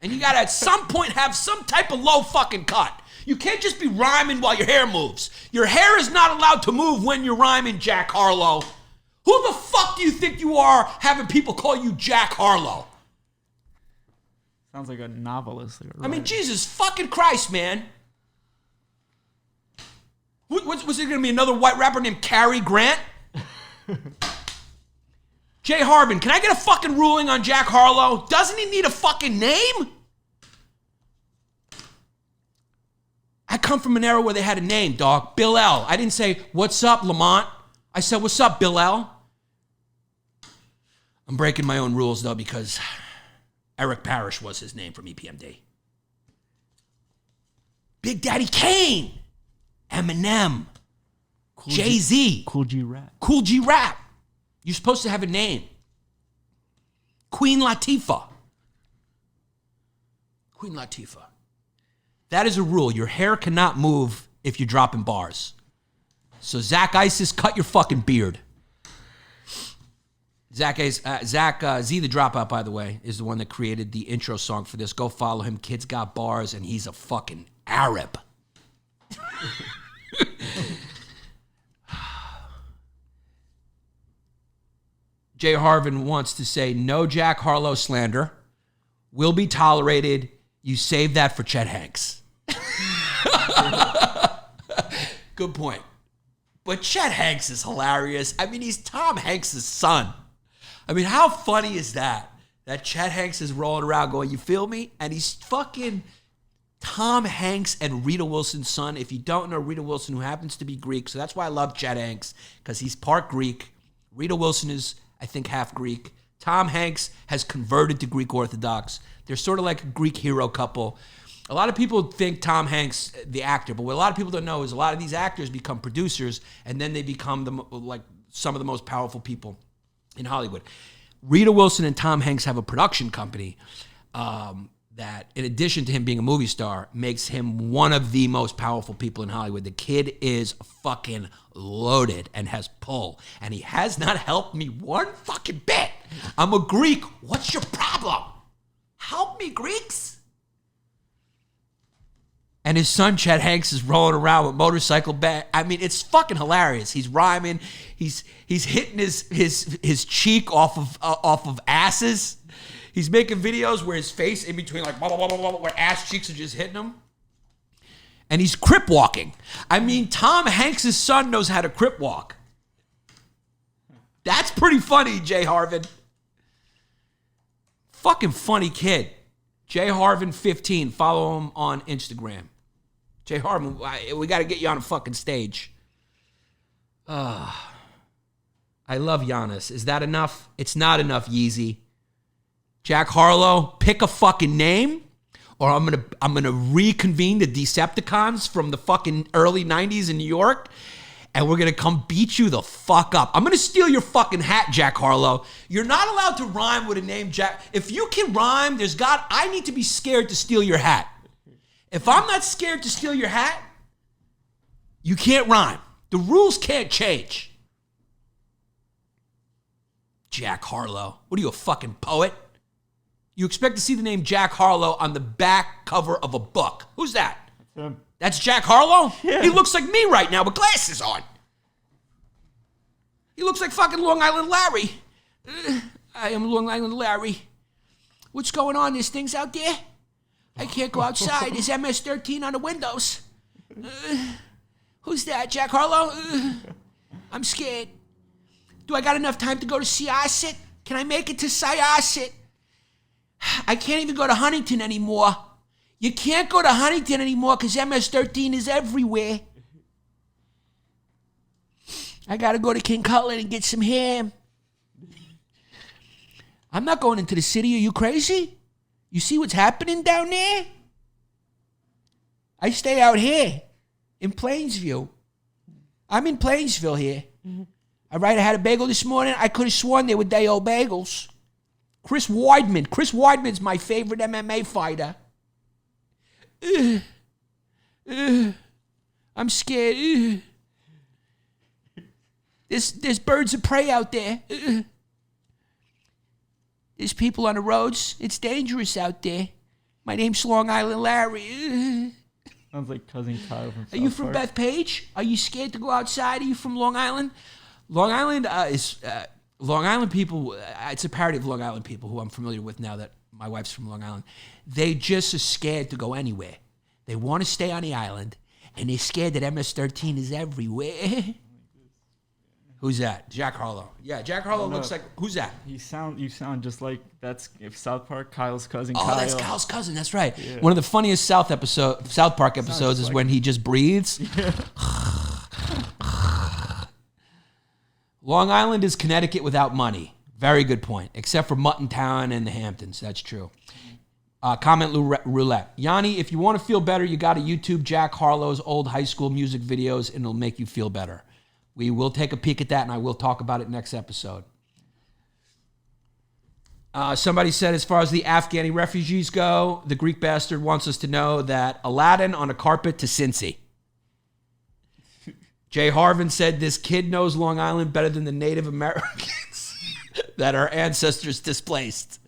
and you gotta at some point have some type of low fucking cut. You can't just be rhyming while your hair moves. Your hair is not allowed to move when you're rhyming, Jack Harlow. Who the fuck do you think you are having people call you Jack Harlow? Sounds like a novelist. Like a I mean, Jesus fucking Christ, man. Was it going to be another white rapper named Cary Grant? Jay Harvin, can I get a fucking ruling on Jack Harlow? Doesn't he need a fucking name? I come from an era where they had a name, dog. Bill L. I didn't say, what's up, Lamont? I said, what's up, Bill L? I'm breaking my own rules, though, because Eric Parrish was his name from EPMD. Big Daddy Kane. Eminem. Jay-Z. Cool G Rap. Cool G Rap. You're supposed to have a name. Queen Latifah. Queen Latifah. That is a rule. Your hair cannot move if you're dropping bars. So Zach Isis, cut your fucking beard. Zach Z the Dropout, by the way, is the one that created the intro song for this. Go follow him. Kid's got bars, and he's a fucking Arab. Jay Harvin wants to say, no Jack Harlow slander. Will be tolerated. You save that for Chet Hanks. Good point. But Chet Hanks is hilarious. I mean, he's Tom Hanks' son. I mean, how funny is that? That Chet Hanks is rolling around going, you feel me? And he's fucking Tom Hanks and Rita Wilson's son. If you don't know Rita Wilson, who happens to be Greek, so that's why I love Chet Hanks, because he's part Greek. Rita Wilson is, I think, half Greek. Tom Hanks has converted to Greek Orthodox. They're sort of like a Greek hero couple. A lot of people think Tom Hanks, the actor, but what a lot of people don't know is a lot of these actors become producers, and then they become some of the most powerful people in Hollywood. Rita Wilson and Tom Hanks have a production company that, in addition to him being a movie star, makes him one of the most powerful people in Hollywood. The kid is fucking loaded and has pull, and he has not helped me one fucking bit. I'm a Greek. What's your problem? Help me, Greeks. And his son, Chet Hanks, is rolling around with motorcycle bat. I mean, it's fucking hilarious. He's rhyming. He's hitting his cheek off of asses. He's making videos where his face in between, like, blah, blah, blah, blah, where ass cheeks are just hitting him. And he's crip walking. I mean, Tom Hanks' son knows how to crip walk. That's pretty funny, Jay Harvin. Fucking funny kid. Jay Harvin 15. Follow him on Instagram. Jay Harvin, we got to get you on a fucking stage. I love Yannis. Is that enough? It's not enough, Yeezy. Jack Harlow, pick a fucking name, or I'm gonna reconvene the Decepticons from the fucking early 90s in New York, and we're gonna come beat you the fuck up. I'm gonna steal your fucking hat, Jack Harlow. You're not allowed to rhyme with a name, Jack. If you can rhyme, I need to be scared to steal your hat. If I'm not scared to steal your hat, you can't rhyme. The rules can't change. Jack Harlow. What are you, a fucking poet? You expect to see the name Jack Harlow on the back cover of a book. Who's that? That's Jack Harlow? Yeah. He looks like me right now with glasses on. He looks like fucking Long Island Larry. I am Long Island Larry. What's going on? There's things out there? I can't go outside. There's MS-13 on the windows. Who's that, Jack Harlow? I'm scared. Do I got enough time to go to Syosset? Can I make it to Syosset? I can't even go to Huntington anymore. You can't go to Huntington anymore because MS-13 is everywhere. I got to go to King Cutlet and get some ham. I'm not going into the city. Are you crazy? You see what's happening down there? I stay out here in Plainsview. I'm in Plainsville here. All right, I had a bagel this morning. I could have sworn they were day-old bagels. Chris Weidman. Chris Weidman's my favorite MMA fighter. I'm scared. There's birds of prey out there. There's people on the roads. It's dangerous out there. My name's Long Island Larry. Sounds like Cousin Kyle from South Are you from Park. Bethpage? Are you scared to go outside? Are you from Long Island? Long Island is Long Island people. It's a parody of Long Island people who I'm familiar with now that my wife's from Long Island. They just are scared to go anywhere. They want to stay on the island, and they're scared that MS-13 is everywhere. Who's that? Jack Harlow. Yeah, Jack Harlow looks like. Who's that? You sound just like that's if South Park, Kyle's cousin. Oh, Kyle. that's Kyle's cousin. That's right. Yeah. One of the funniest South Park episodes is like when he just breathes. Yeah. Long Island is Connecticut without money. Very good point. Except for Mutton Town and the Hamptons. That's true. Comment roulette. Yanni, if you want to feel better, you got to YouTube Jack Harlow's old high school music videos, and it'll make you feel better. We will take a peek at that, and I will talk about it next episode. Somebody said, as far as the Afghani refugees go, the Greek bastard wants us to know that Aladdin on a carpet to Cincy. Jay Harvin said, this kid knows Long Island better than the Native Americans that our ancestors displaced.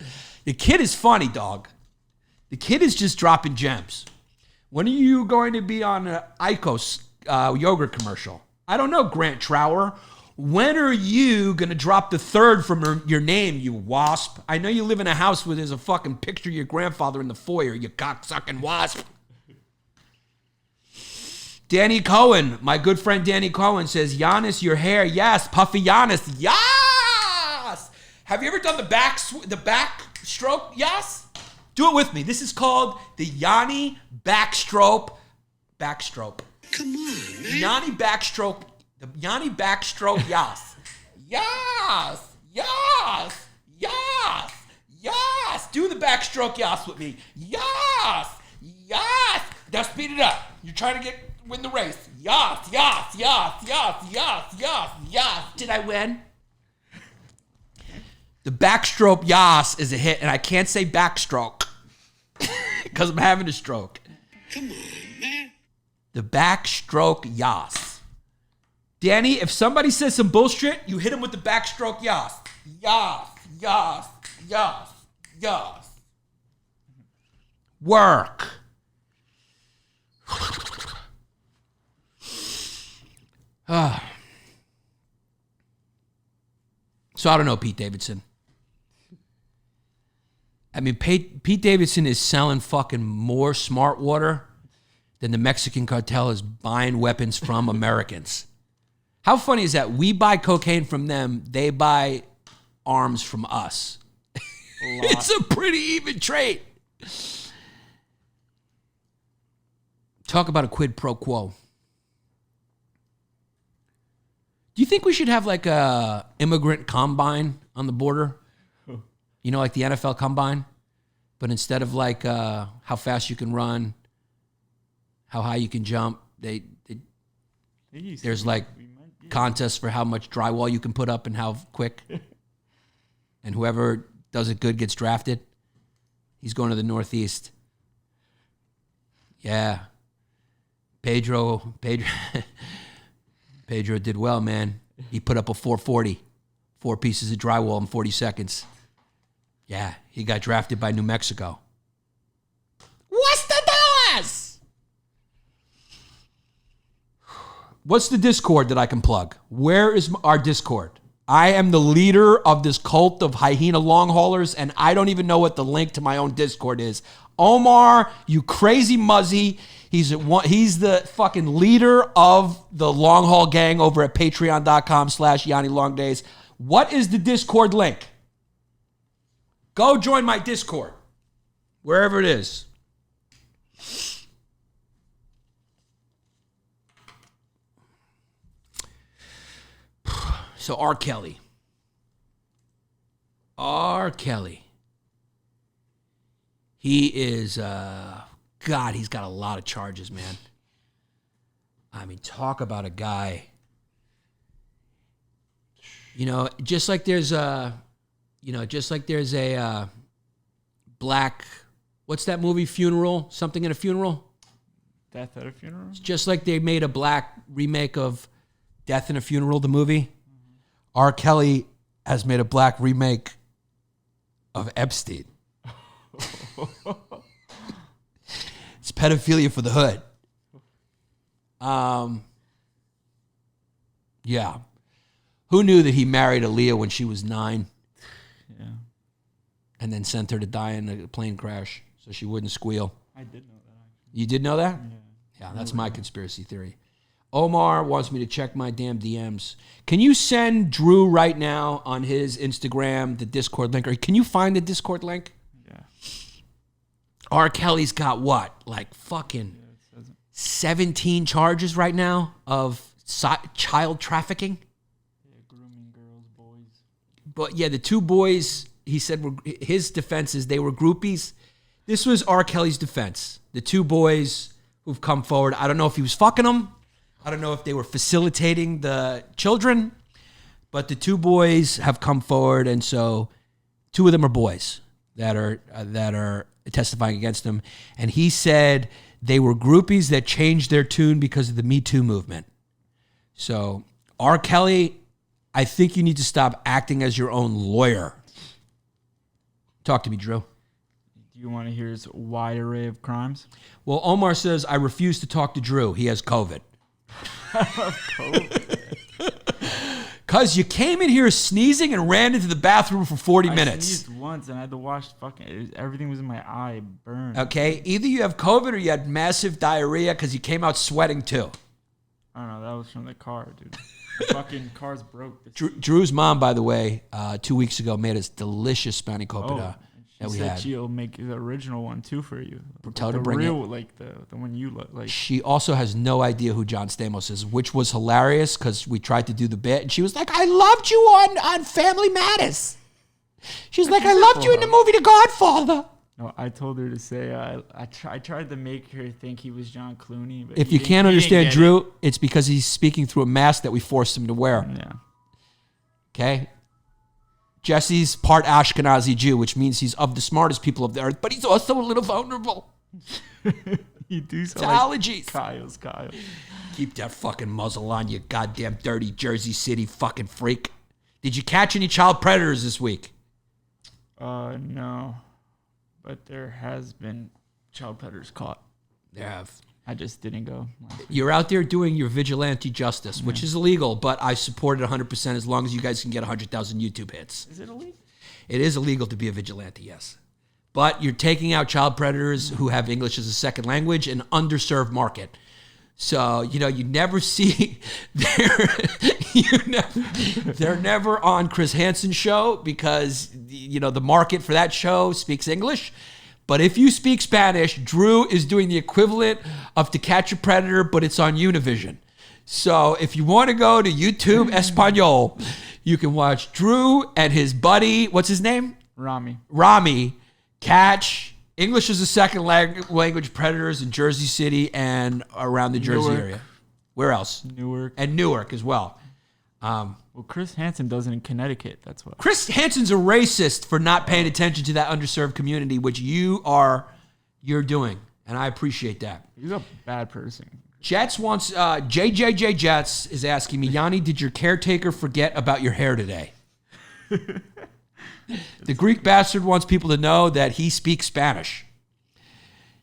The kid is funny, dog. The kid is just dropping gems. When are you going to be on an Icos yogurt commercial? I don't know, Grant Trower. When are you going to drop the third from your name, you wasp? I know you live in a house where there's a fucking picture of your grandfather in the foyer, you cocksucking wasp. Danny Cohen, my good friend Danny Cohen says, Giannis, your hair, yes. Puffy Giannis, yes. Have you ever done the back stroke? Yes. Do it with me. This is called the Yanni backstroke. Come on, man. Yanni backstroke. The Yanni backstroke. Yes. Yes. Yes. Yes. Yes. Do the backstroke. Yes with me. Yes. Yes. Now speed it up. You're trying to win the race. Yes. Yes. Yes. Yes. Yes. Yes. Yes. Did I win? The backstroke. Yes is a hit, and I can't say backstroke because I'm having a stroke. Come on, man. The backstroke yas. Danny, if somebody says some bullshit, you hit him with the backstroke yas. Yas, yas, yas, yas. Work. So I don't know, Pete Davidson. I mean, Pete Davidson is selling fucking more smart water than the Mexican cartel is buying weapons from Americans. How funny is that? We buy cocaine from them. They buy arms from us. It's a pretty even trade. Talk about a quid pro quo. Do you think we should have like a immigrant combine on the border? You know, like the NFL combine? But instead of like how fast you can run, how high you can jump, there's like contests for how much drywall you can put up and how quick. And whoever does it good gets drafted. He's going to the Northeast. Yeah. Pedro did well, man. He put up a 440. 4 pieces of drywall in 40 seconds. Yeah, he got drafted by New Mexico. What's the dollars? What's the Discord that I can plug? Where is our Discord? I am the leader of this cult of hyena long haulers, and I don't even know what the link to my own Discord is. Omar, you crazy muzzy. He's the fucking leader of the long haul gang over at patreon.com/Yanni LongDays. What is the Discord link? Go join my Discord. wherever it is. So R. Kelly. He is, God, he's got a lot of charges, man. I mean, talk about a guy. You know, just like there's a black, what's that movie, Funeral? Something in a Funeral? Death at a Funeral? Just like they made a black remake of Death in a Funeral, the movie. R. Kelly has made a black remake of Epstein. It's pedophilia for the hood. Yeah. Who knew that he married Aaliyah when she was 9? Yeah. And then sent her to die in a plane crash so she wouldn't squeal. I did know that, actually. You did know that? Yeah. Yeah, that's my conspiracy theory. Omar wants me to check my damn DMs. Can you send Drew right now on his Instagram the Discord link? Or can you find the Discord link? Yeah. R. Kelly's got what? Like fucking 17 charges right now of child trafficking? Yeah, grooming girls, boys. But yeah, the 2 boys, he said, were his defense is they were groupies. This was R. Kelly's defense. The 2 boys who've come forward. I don't know if he was fucking them. I don't know if they were facilitating the children, but the 2 boys have come forward, and so 2 of them are boys that are testifying against him. And he said they were groupies that changed their tune because of the Me Too movement. So R. Kelly, I think you need to stop acting as your own lawyer. Talk to me, Drew. Do you want to hear his wide array of crimes? Well, Omar says, I refuse to talk to Drew. He has COVID. Because you came in here sneezing and ran into the bathroom for 40 minutes. I sneezed once and I had to wash everything was in my eye, burned. Okay, either you have COVID or you had massive diarrhea because you came out sweating too. I don't know, that was from the car, dude. The fucking car's broke. Drew's mom, by the way, 2 weeks ago made us delicious spanakopita that we had. She'll make the original one too for you. Tell her the to bring real, it. Like the one you like. She also has no idea who John Stamos is, which was hilarious because we tried to do the bit and she was like, I loved you on Family Matters. She's like, I loved you in the movie The Godfather. No, I told her to say, I tried to make her think he was John Clooney. But If you can't understand Drew, it's because he's speaking through a mask that we forced him to wear. Yeah. Okay? Jesse's part Ashkenazi Jew, which means he's of the smartest people of the earth, but he's also a little vulnerable. You do to allergies. Kyle. Keep that fucking muzzle on, you goddamn dirty Jersey City fucking freak. Did you catch any child predators this week? No. But there has been child predators caught. There have. I just didn't go. You're out there doing your vigilante justice, which is illegal, but I support it 100% as long as you guys can get 100,000 YouTube hits. Is it illegal? It is illegal to be a vigilante, yes. But you're taking out child predators who have English as a second language, an underserved market. So, you never see, they're never on Chris Hansen's show because, the market for that show speaks English. But if you speak Spanish, Drew is doing the equivalent of To Catch a Predator, but it's on Univision. So if you want to go to YouTube Espanol, you can watch Drew and his buddy, what's his name? Rami, catch English as a second language predators in Jersey City and around the Jersey area. Where else? Newark. And Newark as well. Well, Chris Hansen does it in Connecticut. That's what. Chris Hansen's a racist for not paying attention to that underserved community, which you're doing, and I appreciate that. He's a bad person. Jets wants JJJ Jets is asking me, Yanni, did your caretaker forget about your hair today? The Greek bastard wants people to know that he speaks Spanish.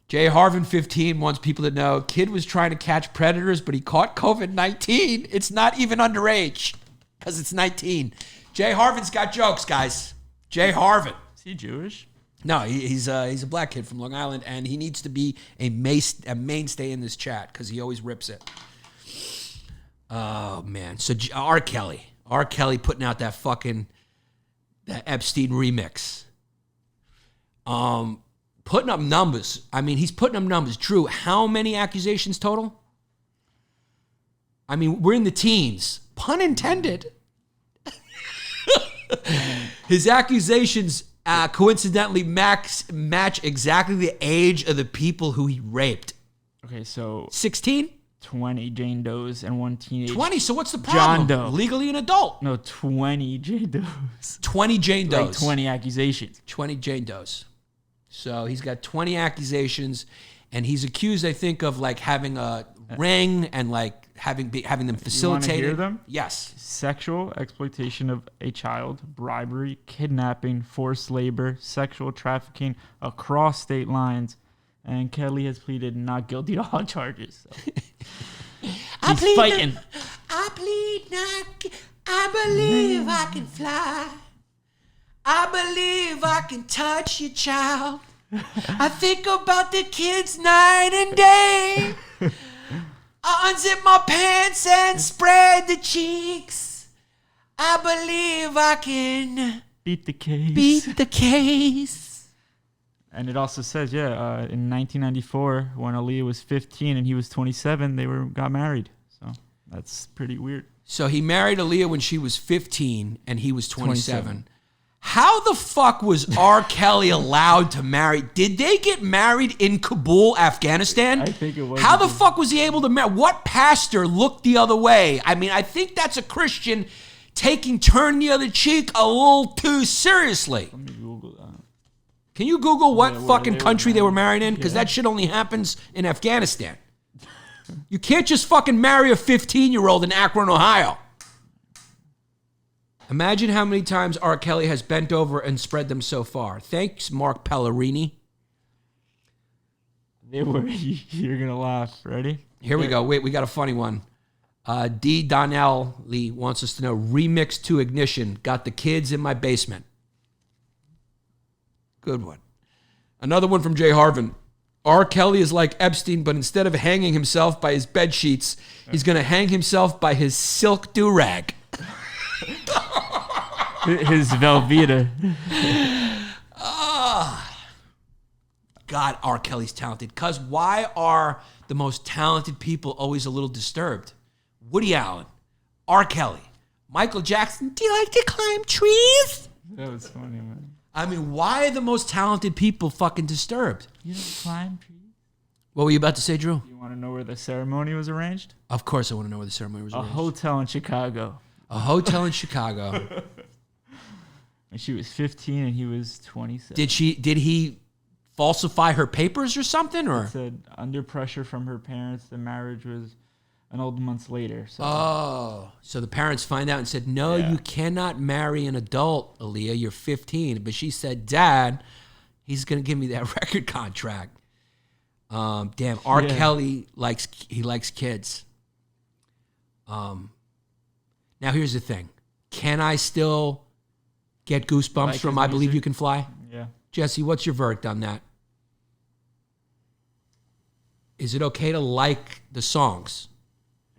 Jay Harvin 15 wants people to know kid was trying to catch predators, but he caught COVID-19. It's not even underage because it's 19. Jay Harvin's got jokes, guys. Jay Harvin. Is he Jewish? No, he's a black kid from Long Island, and he needs to be a mainstay in this chat because he always rips it. Oh, man. So R. Kelly putting out that Epstein remix. putting up numbers. I mean, he's putting up numbers. Drew, how many accusations total? I mean, we're in the teens. Pun intended. His accusations coincidentally match exactly the age of the people who he raped. Okay, so 16? 20 Jane Does and 1 teenage 20, so what's the problem? John Doe. Legally an adult. No, 20 Jane Does. 20 Jane Does. Like 20 accusations. 20 Jane Does. So he's got 20 accusations, and he's accused, I think, of like having a ring and like having them facilitated. You wanna hear them? Yes. Sexual exploitation of a child, bribery, kidnapping, forced labor, sexual trafficking across state lines. And Kelly has pleaded not guilty to all charges. So. He's fighting. I plead not. I believe I can fly. I believe I can touch your child. I think about the kids night and day. I unzip my pants and spread the cheeks. I believe I can beat the case. Beat the case. And it also says, in 1994, when Aaliyah was 15 and he was 27, they got married. So that's pretty weird. So he married Aaliyah when she was 15 and he was 27. How the fuck was R. Kelly allowed to marry? Did they get married in Kabul, Afghanistan? I think it was. How the fuck was he able to marry? What pastor looked the other way? I mean, I think that's a Christian taking turn the other cheek a little too seriously. Let me Google that. Can you Google what fucking they country they were married in? Because that shit only happens in Afghanistan. You can't just fucking marry a 15-year-old in Akron, Ohio. Imagine how many times R. Kelly has bent over and spread them so far. Thanks, Mark Pellerini. They were. You're gonna laugh. Ready? Here we go. Wait, we got a funny one. D. Donnell Lee wants us to know, remix to Ignition. Got the kids in my basement. Good one. Another one from Jay Harvin. R. Kelly is like Epstein, but instead of hanging himself by his bed sheets, he's going to hang himself by his silk do-rag. His Velveeta. God, R. Kelly's talented. Because why are the most talented people always a little disturbed? Woody Allen, R. Kelly, Michael Jackson. Do you like to climb trees? That was funny, man. I mean, why are the most talented people fucking disturbed? You don't climb trees? What were you about to say, Drew? You want to know where the ceremony was arranged? Of course I want to know where the ceremony was arranged. A hotel in Chicago. A hotel in Chicago. And she was 15 and he was 27. Did he falsify her papers or something? Or It said under pressure from her parents, the marriage was annulled months later. So. So the parents find out and said, no, you cannot marry an adult, Aaliyah. You're 15. But she said, Dad, he's going to give me that record contract. Damn, R. Kelly likes kids. Now here's the thing. Can I still get goosebumps Like from his I Believe music? You Can Fly? Yeah. Jesse, what's your verdict on that? Is it okay to like the songs?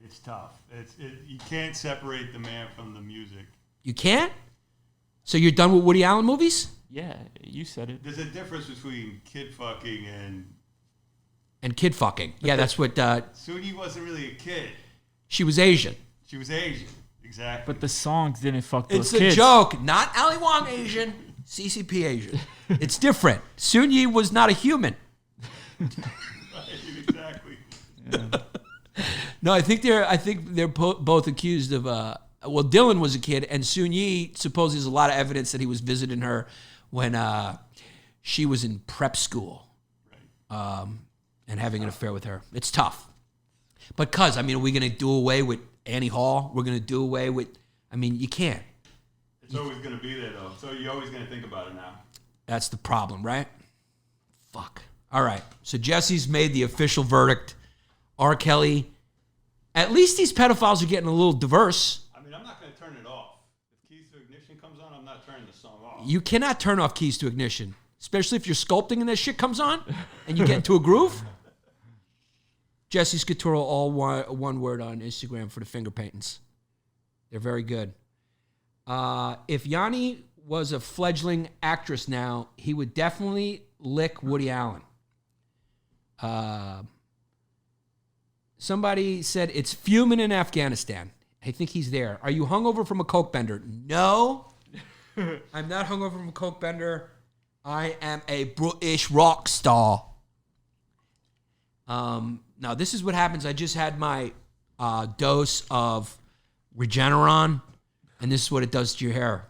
It's tough. You can't separate the man from the music. You can't? So you're done with Woody Allen movies? Yeah, you said it. There's a difference between kid fucking And kid fucking. Yeah, that's what... Suni wasn't really a kid. she was Asian. She was Asian. Exactly. But the songs didn't fuck those It's kids. a joke. Not Ali Wong Asian. CCP Asian. It's different. Sun Yi was not a human. Exactly. No, I think they're both accused of... well, Dylan was a kid, and Sun Yi, supposedly there's a lot of evidence that he was visiting her when she was in prep school. Right. And having an affair with her. It's tough. But are we going to do away with Annie Hall? We're going to do away with... you can't. It's always going to be there, though. So you're always going to think about it now. That's the problem, right? Fuck. All right. So Jesse's made the official verdict. R. Kelly. At least these pedophiles are getting a little diverse. I'm not going to turn it off. If Keys to Ignition comes on, I'm not turning the song off. You cannot turn off Keys to Ignition. Especially if you're sculpting and that shit comes on and you get into a groove. Jesse's Couture, all one word on Instagram for the finger paintings. They're very good. If Yanni was a fledgling actress now, he would definitely lick Woody Allen. Somebody said it's fuming in Afghanistan. I think he's there. Are you hungover from a coke bender? No, I'm not hungover from a coke bender. I am a British rock star. Now, this is what happens. I just had my dose of Regeneron, and this is what it does to your hair.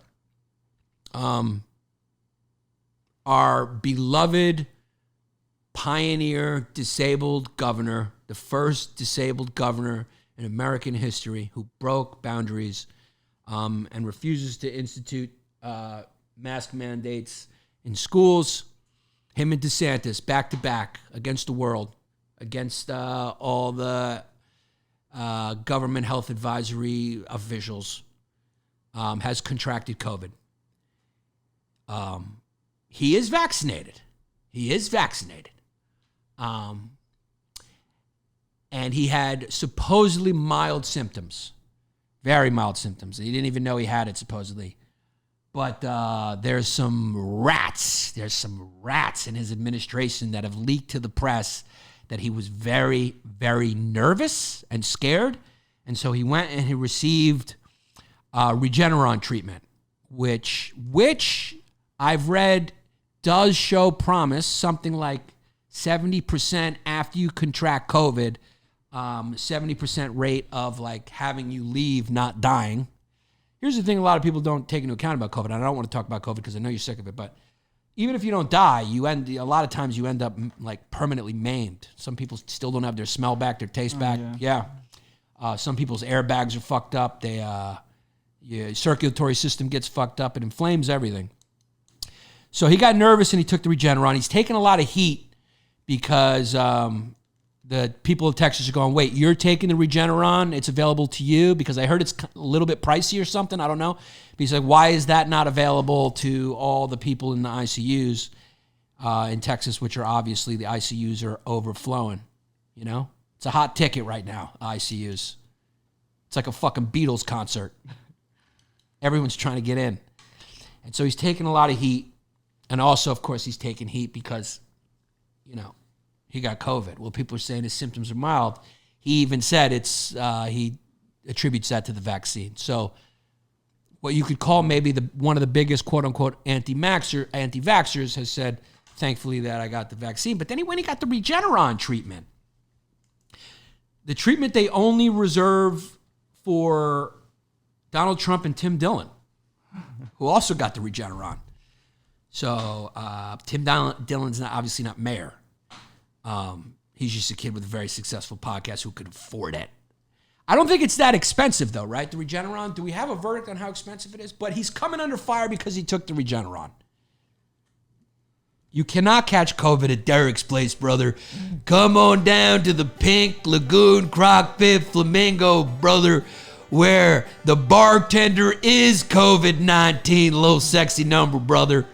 Our beloved pioneer disabled governor, the first disabled governor in American history who broke boundaries and refuses to institute mask mandates in schools, him and DeSantis back to back against the world, against all the government health advisory officials, has contracted COVID. He is vaccinated. And he had supposedly mild symptoms, very mild symptoms. He didn't even know he had it, supposedly. But there's some rats in his administration that have leaked to the press that he was very, very nervous and scared. And so he went and he received Regeneron treatment, which I've read does show promise, something like 70% after you contract COVID, 70% rate of like having you leave, not dying. Here's the thing a lot of people don't take into account about COVID. And I don't want to talk about COVID because I know you're sick of it, but even if you don't die, a lot of times you end up like permanently maimed. Some people still don't have their smell back, their taste back. Yeah. Some people's airbags are fucked up. Your circulatory system gets fucked up. It inflames everything. So he got nervous and he took the Regeneron. He's taking a lot of heat because the people of Texas are going, wait, you're taking the Regeneron? It's available to you? Because I heard it's a little bit pricey or something. I don't know. But he's like, why is that not available to all the people in the ICUs in Texas, which are obviously the ICUs are overflowing? You know? It's a hot ticket right now, ICUs. It's like a fucking Beatles concert. Everyone's trying to get in. And so he's taking a lot of heat. And also, of course, he's taking heat because, you know, he got COVID. Well, people are saying his symptoms are mild. He even said he attributes that to the vaccine. So what you could call maybe one of the biggest quote-unquote anti-vaxxers has said, thankfully, that I got the vaccine. But then he got the Regeneron treatment. The treatment they only reserve for Donald Trump and Tim Dillon, who also got the Regeneron. So Tim Dillon's obviously not mayor. He's just a kid with a very successful podcast who could afford it. I don't think it's that expensive, though, right? The Regeneron. Do we have a verdict on how expensive it is? But he's coming under fire because he took the Regeneron. You cannot catch COVID at Derek's place, brother. Come on down to the Pink Lagoon Crockpit Flamingo, brother, where the bartender is COVID-19. Low sexy number, brother.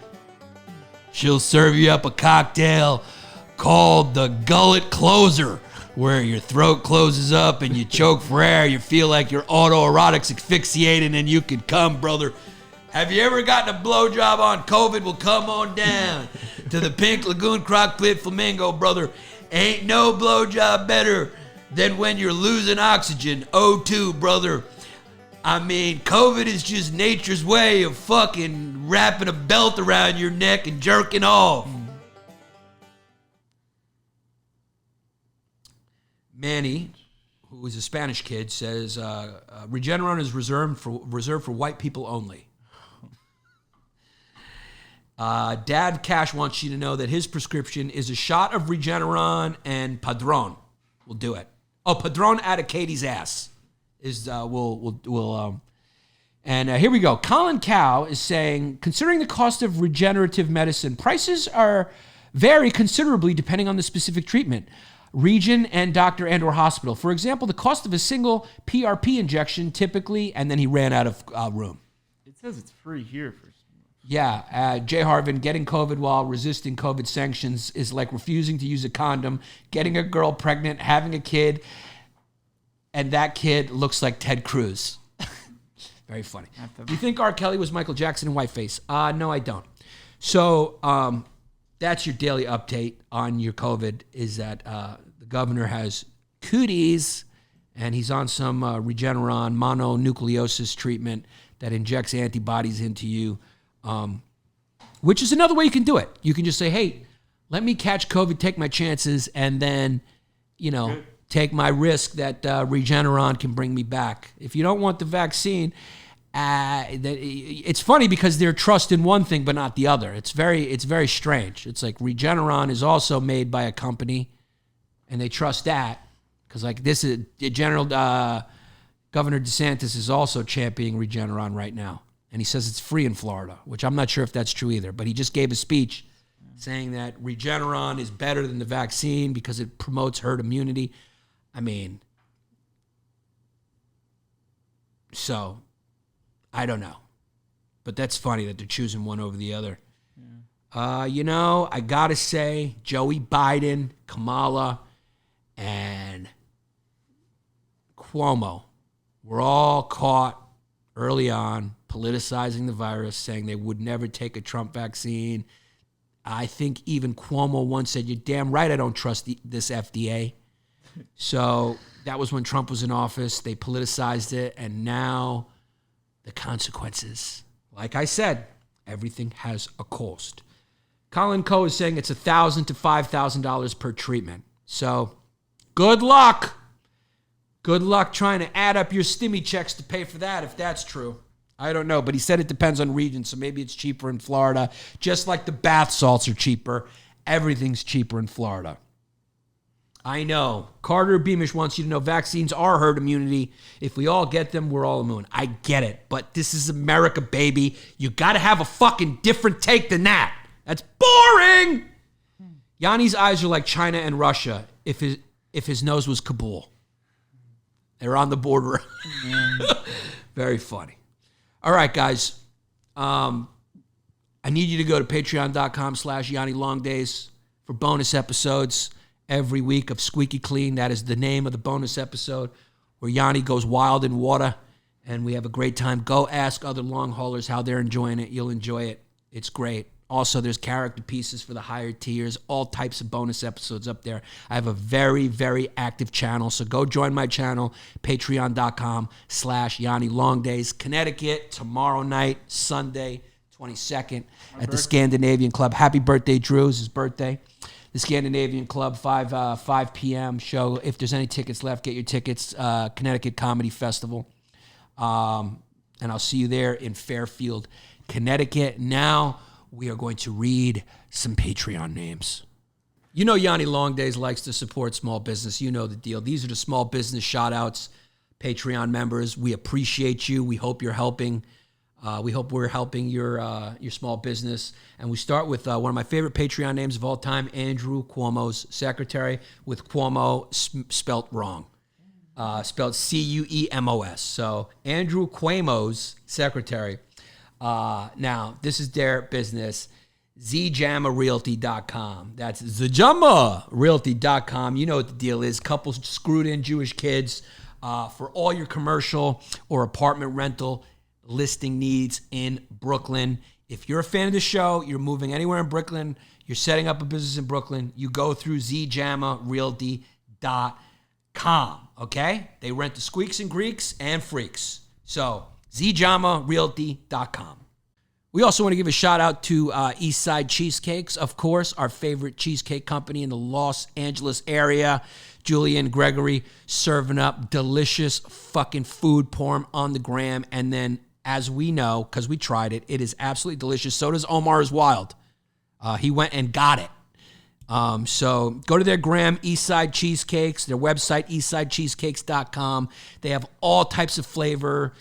She'll serve you up a cocktail called the Gullet Closer, where your throat closes up and you choke for air. You feel like your autoerotic's asphyxiating and you can come, brother. Have you ever gotten a blowjob on COVID? Well, come on down to the Pink Lagoon Crockpit Flamingo, brother. Ain't no blowjob better than when you're losing oxygen. O2, brother. I mean, COVID is just nature's way of fucking wrapping a belt around your neck and jerking off. Manny, who is a Spanish kid, says Regeneron is reserved for white people only. Dad Cash wants you to know that his prescription is a shot of Regeneron and Padron. We'll do it. Oh, Padron out of Katie's ass is and here we go. Colin Cow is saying, considering the cost of regenerative medicine, prices vary considerably depending on the specific treatment, region, and doctor and/or hospital. For example, the cost of a single PRP injection typically, and then he ran out of room. It says it's free here for. Yeah, Jay Harvin, getting COVID while resisting COVID sanctions is like refusing to use a condom, getting a girl pregnant, having a kid, and that kid looks like Ted Cruz. Very funny. Do you think R. Kelly was Michael Jackson in whiteface? No, I don't. So that's your daily update on your COVID, is that the governor has cooties, and he's on some Regeneron mononucleosis treatment that injects antibodies into you, which is another way you can do it. You can just say, hey, let me catch COVID, take my chances, and then, take my risk that Regeneron can bring me back. If you don't want the vaccine, it's funny because they're trusting one thing but not the other. It's very strange. It's like Regeneron is also made by a company, and they trust that because like this is Governor DeSantis is also championing Regeneron right now, and he says it's free in Florida, which I'm not sure if that's true either. But he just gave a speech saying that Regeneron is better than the vaccine because it promotes herd immunity. I mean, so I don't know. But that's funny that they're choosing one over the other. Yeah. I got to say, Joey Biden, Kamala, and Cuomo were all caught early on politicizing the virus, saying they would never take a Trump vaccine. I think even Cuomo once said, you're damn right I don't trust this FDA. So that was when Trump was in office. They politicized it, and now the consequences. Like I said, everything has a cost. Colin Coe is saying it's $1,000 to $5,000 per treatment. So good luck. Good luck trying to add up your stimmy checks to pay for that, if that's true. I don't know, but he said it depends on region, so maybe it's cheaper in Florida. Just like the bath salts are cheaper, everything's cheaper in Florida. I know. Carter Beamish wants you to know vaccines are herd immunity. If we all get them, we're all immune. I get it, but this is America, baby. You got to have a fucking different take than that. That's boring. Yanni's eyes are like China and Russia if his nose was Kabul. They're on the border. Very funny. All right, guys. I need you to go to patreon.com/Yanni LongDays for bonus episodes every week of Squeaky Clean. That is the name of the bonus episode where Yanni goes wild in water and we have a great time. Go ask other long haulers how they're enjoying it. You'll enjoy it. It's great. Also, there's character pieces for the higher tiers, all types of bonus episodes up there. I have a very, very active channel, so go join my channel, patreon.com/Yanni LongDays. Connecticut, tomorrow night, Sunday, 22nd, at the Scandinavian Club. Happy birthday, Drew. It's his birthday. The Scandinavian Club, 5 p.m. show. If there's any tickets left, get your tickets. Connecticut Comedy Festival. And I'll see you there in Fairfield, Connecticut. Now we are going to read some Patreon names. You know Yanni LongDays likes to support small business. You know the deal. These are the small business shout-outs, Patreon members. We appreciate you. We hope you're helping. We hope we're helping your small business. And we start with one of my favorite Patreon names of all time, Andrew Cuomo's secretary, with Cuomo spelt wrong. Spelled Cuemos. So Andrew Cuomo's secretary. Now, this is their business, ZJamaRealty.com. That's ZJamaRealty.com. You know what the deal is. Couples screwed in Jewish kids for all your commercial or apartment rental listing needs in Brooklyn. If you're a fan of the show, you're moving anywhere in Brooklyn, you're setting up a business in Brooklyn, you go through ZJamaRealty.com, okay? They rent the squeaks and greeks and freaks. So, ZJamaRealty.com. We also want to give a shout out to Eastside Cheesecakes, of course, our favorite cheesecake company in the Los Angeles area. Julie and Gregory serving up delicious fucking food porn on the gram. And then, as we know, because we tried it, it is absolutely delicious. So does Omar is Wild. He went and got it. So go to their gram, Eastside Cheesecakes, their website, eastsidecheesecakes.com. They have all types of flavors.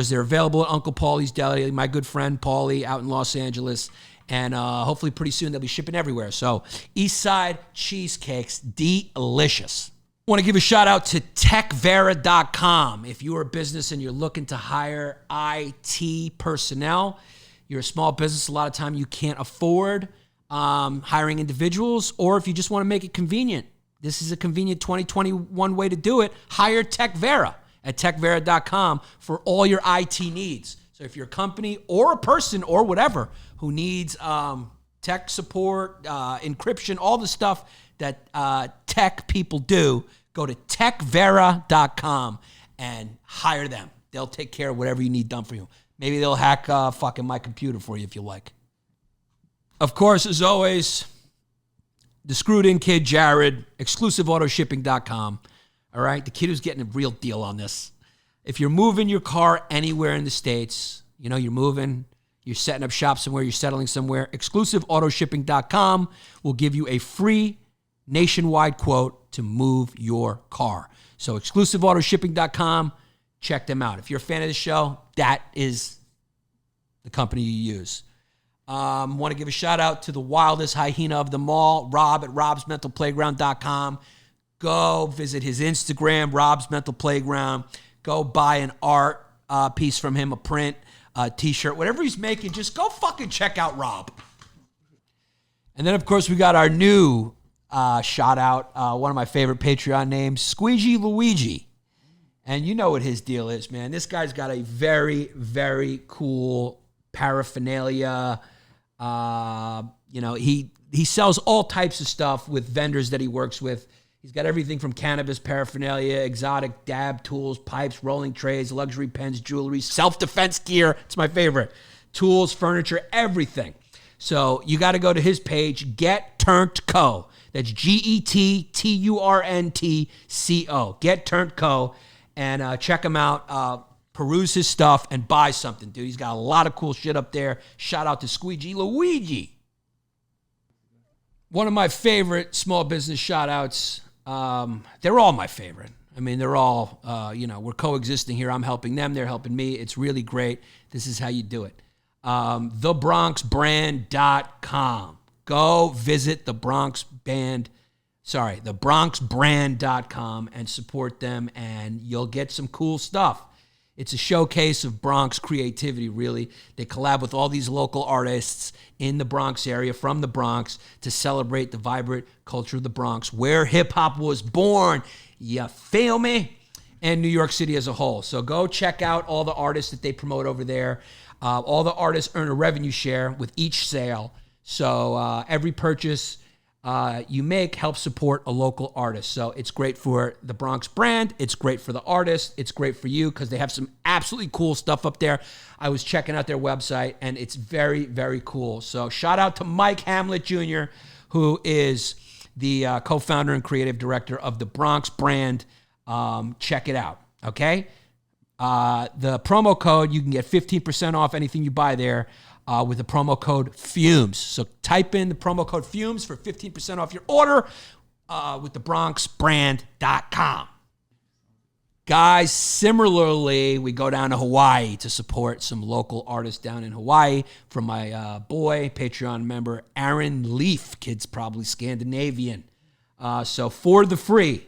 They're available at Uncle Paulie's Deli, my good friend Paulie out in Los Angeles. And hopefully pretty soon they'll be shipping everywhere. So Eastside Cheesecakes, delicious. I want to give a shout out to techvera.com. If you're a business and you're looking to hire IT personnel, you're a small business, a lot of time you can't afford hiring individuals, or if you just want to make it convenient, this is a convenient 2021 way to do it. Hire TechVera at techvera.com for all your IT needs. So if you're a company or a person or whatever who needs tech support, encryption, all the stuff that tech people do, go to techvera.com and hire them. They'll take care of whatever you need done for you. Maybe they'll hack fucking my computer for you if you like. Of course, as always, the screwed in kid, Jared, exclusiveautoshipping.com. All right, the kid who's getting a real deal on this. If you're moving your car anywhere in the States, you know, you're moving, you're setting up shop somewhere, you're settling somewhere, exclusiveautoshipping.com will give you a free nationwide quote to move your car. So exclusiveautoshipping.com, check them out. If you're a fan of the show, that is the company you use. Want to give a shout out to the wildest hyena of them all, Rob at robsmentalplayground.com. Go visit his Instagram, Rob's Mental Playground. Go buy an art piece from him, a print, a t-shirt, whatever he's making. Just go fucking check out Rob. And then, of course, we got our new shout out, one of my favorite Patreon names, Squeegee Luigi. And you know what his deal is, man. This guy's got a very, very cool paraphernalia. You know, he sells all types of stuff with vendors that he works with. He's got everything from cannabis paraphernalia, exotic dab tools, pipes, rolling trays, luxury pens, jewelry, self-defense gear. It's my favorite. Tools, furniture, everything. So you got to go to his page, Get Turned Co. That's GETTURNTCO. Get Turned Co. And check him out. Peruse his stuff and buy something, dude. He's got a lot of cool shit up there. Shout out to Squeegee Luigi. One of my favorite small business shout outs. They're all my favorite. I mean, they're all, we're coexisting here. I'm helping them. They're helping me. It's really great. This is how you do it. TheBronxBrand.com. Go visit TheBronxBrand.com and support them, and you'll get some cool stuff. It's a showcase of Bronx creativity, really. They collab with all these local artists in the Bronx area, from the Bronx, to celebrate the vibrant culture of the Bronx, where hip-hop was born. You feel me? And New York City as a whole. So go check out all the artists that they promote over there. All the artists earn a revenue share with each sale. So every purchase you make helps support a local artist. So it's great for the Bronx brand. It's great for the artist. It's great for you because they have some absolutely cool stuff up there. I was checking out their website, and it's very, very cool. So shout out to Mike Hamlet Jr., who is the co-founder and creative director of the Bronx brand. Check it out, okay? The promo code, you can get 15% off anything you buy there. With the promo code FUMES. So type in the promo code FUMES for 15% off your order with thebronxbrand.com. Guys, similarly, we go down to Hawaii to support some local artists down in Hawaii from my boy, Patreon member, Aaron Leaf. Kid's probably Scandinavian. So For the Free,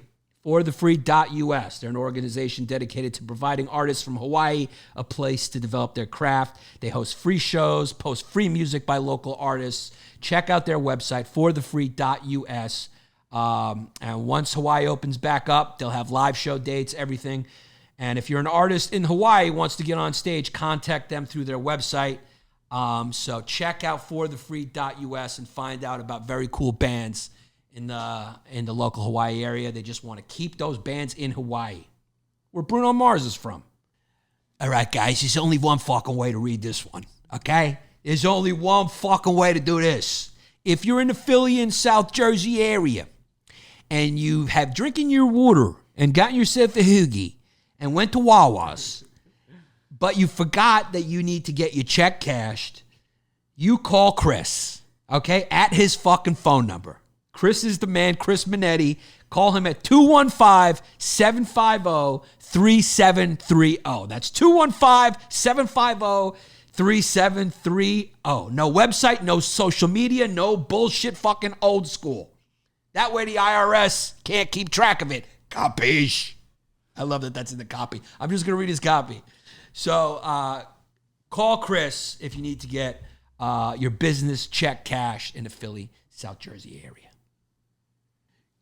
forthefree.us. They're an organization dedicated to providing artists from Hawaii a place to develop their craft. They host free shows, post free music by local artists. Check out their website, forthefree.us. And once Hawaii opens back up, they'll have live show dates, everything. And if you're an artist in Hawaii who wants to get on stage, contact them through their website. So check out forthefree.us and find out about very cool bands in the local Hawaii area. They just want to keep those bands in Hawaii, where Bruno Mars is from. All right, guys, there's only one fucking way to read this one, okay? There's only one fucking way to do this. If you're in the Philly and South Jersey area, and you have drinking your water and gotten yourself a hoogie and went to Wawa's, but you forgot that you need to get your check cashed, you call Chris, okay, at his fucking phone number. Chris is the man, Chris Minetti. Call him at 215-750-3730. That's 215-750-3730. No website, no social media, no bullshit, fucking old school. That way the IRS can't keep track of it. Capiche? I love that that's in the copy. I'm just going to read his copy. So call Chris if you need to get your business check cashed in the Philly, South Jersey area.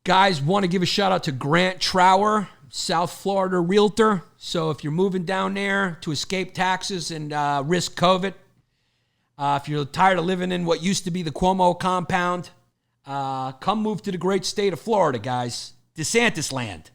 Guys, want to give a shout out to Grant Trower, South Florida realtor. So if you're moving down there to escape taxes and risk COVID, If you're tired of living in what used to be the Cuomo compound, come move to the great state of Florida, guys. DeSantis land.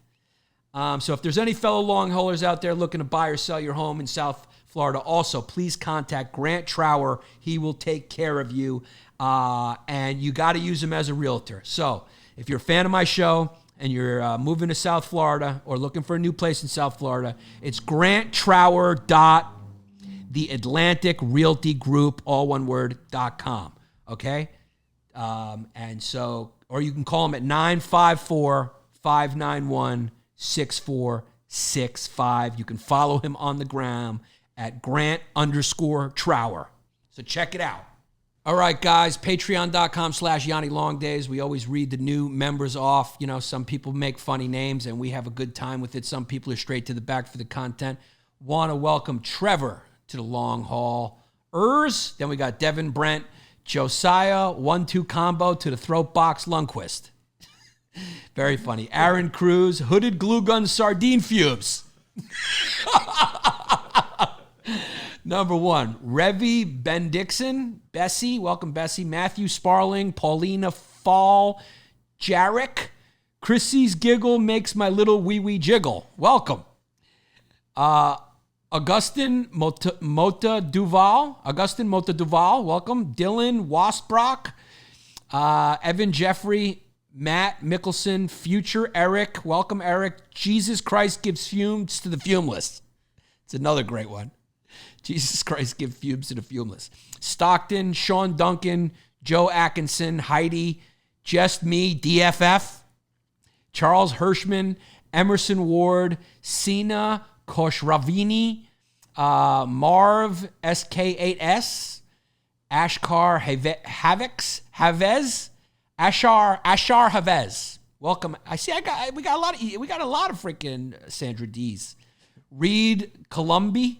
So if there's any fellow long haulers out there looking to buy or sell your home in South Florida, also please contact Grant Trower. He will take care of you, and you got to use him as a realtor. So if you're a fan of my show and you're moving to South Florida or looking for a new place in South Florida, it's granttrower.theatlanticrealtygroup, all one word, .com, okay? And so, or you can call him at 954-591-6465. You can follow him on the gram at Grant_Trower. So check it out. All right, guys, patreon.com/Yanni LongDays. We always read the new members off. You know, some people make funny names, and we have a good time with it. Some people are straight to the back for the content. Want to welcome Trevor to the long haul. Then we got Devin Brent, Josiah, 1-2 combo to the throat box Lundquist. Very funny. Aaron Cruz, hooded glue gun sardine fumes. Number 1, Revy Ben Dixon, Bessie, welcome Bessie, Matthew Sparling, Paulina Fall, Jarek, Chrissy's giggle makes my little wee jiggle. Welcome. Augustin Mota Duval, welcome. Dylan Wasbrock, Evan Jeffrey, Matt Mickelson, Future Eric, welcome Eric. Jesus Christ gives fumes to the fumeless. It's another great one. Jesus Christ gives fumes to the fumeless. Stockton, Sean Duncan, Joe Atkinson, Heidi, Just Me, DFF, Charles Hirschman, Emerson Ward, Sina Koshravini, Marv SK8S, Ashkar Havez, Ashar Havez. Welcome. I see. We got a lot of freaking Sandra D's. Reed Columbi,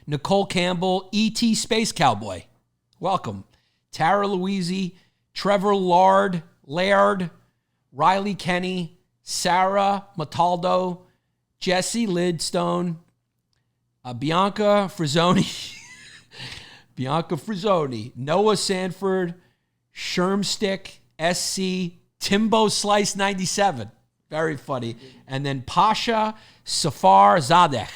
Nicole Campbell, E.T. Space Cowboy. Welcome. Tara Louise, Trevor Laird, Riley Kenny, Sarah Mataldo, Jesse Lidstone, Bianca Frizzoni, Noah Sanford, Shermstick, SC, Timbo Slice 97. Very funny. And then Pasha Safar Zadeh.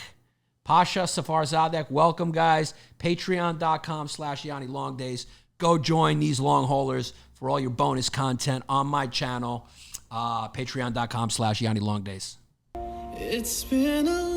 Welcome, guys. Patreon.com/Yanni LongDays. Go join these long haulers for all your bonus content on my channel. Patreon.com/Yanni LongDays. It's been a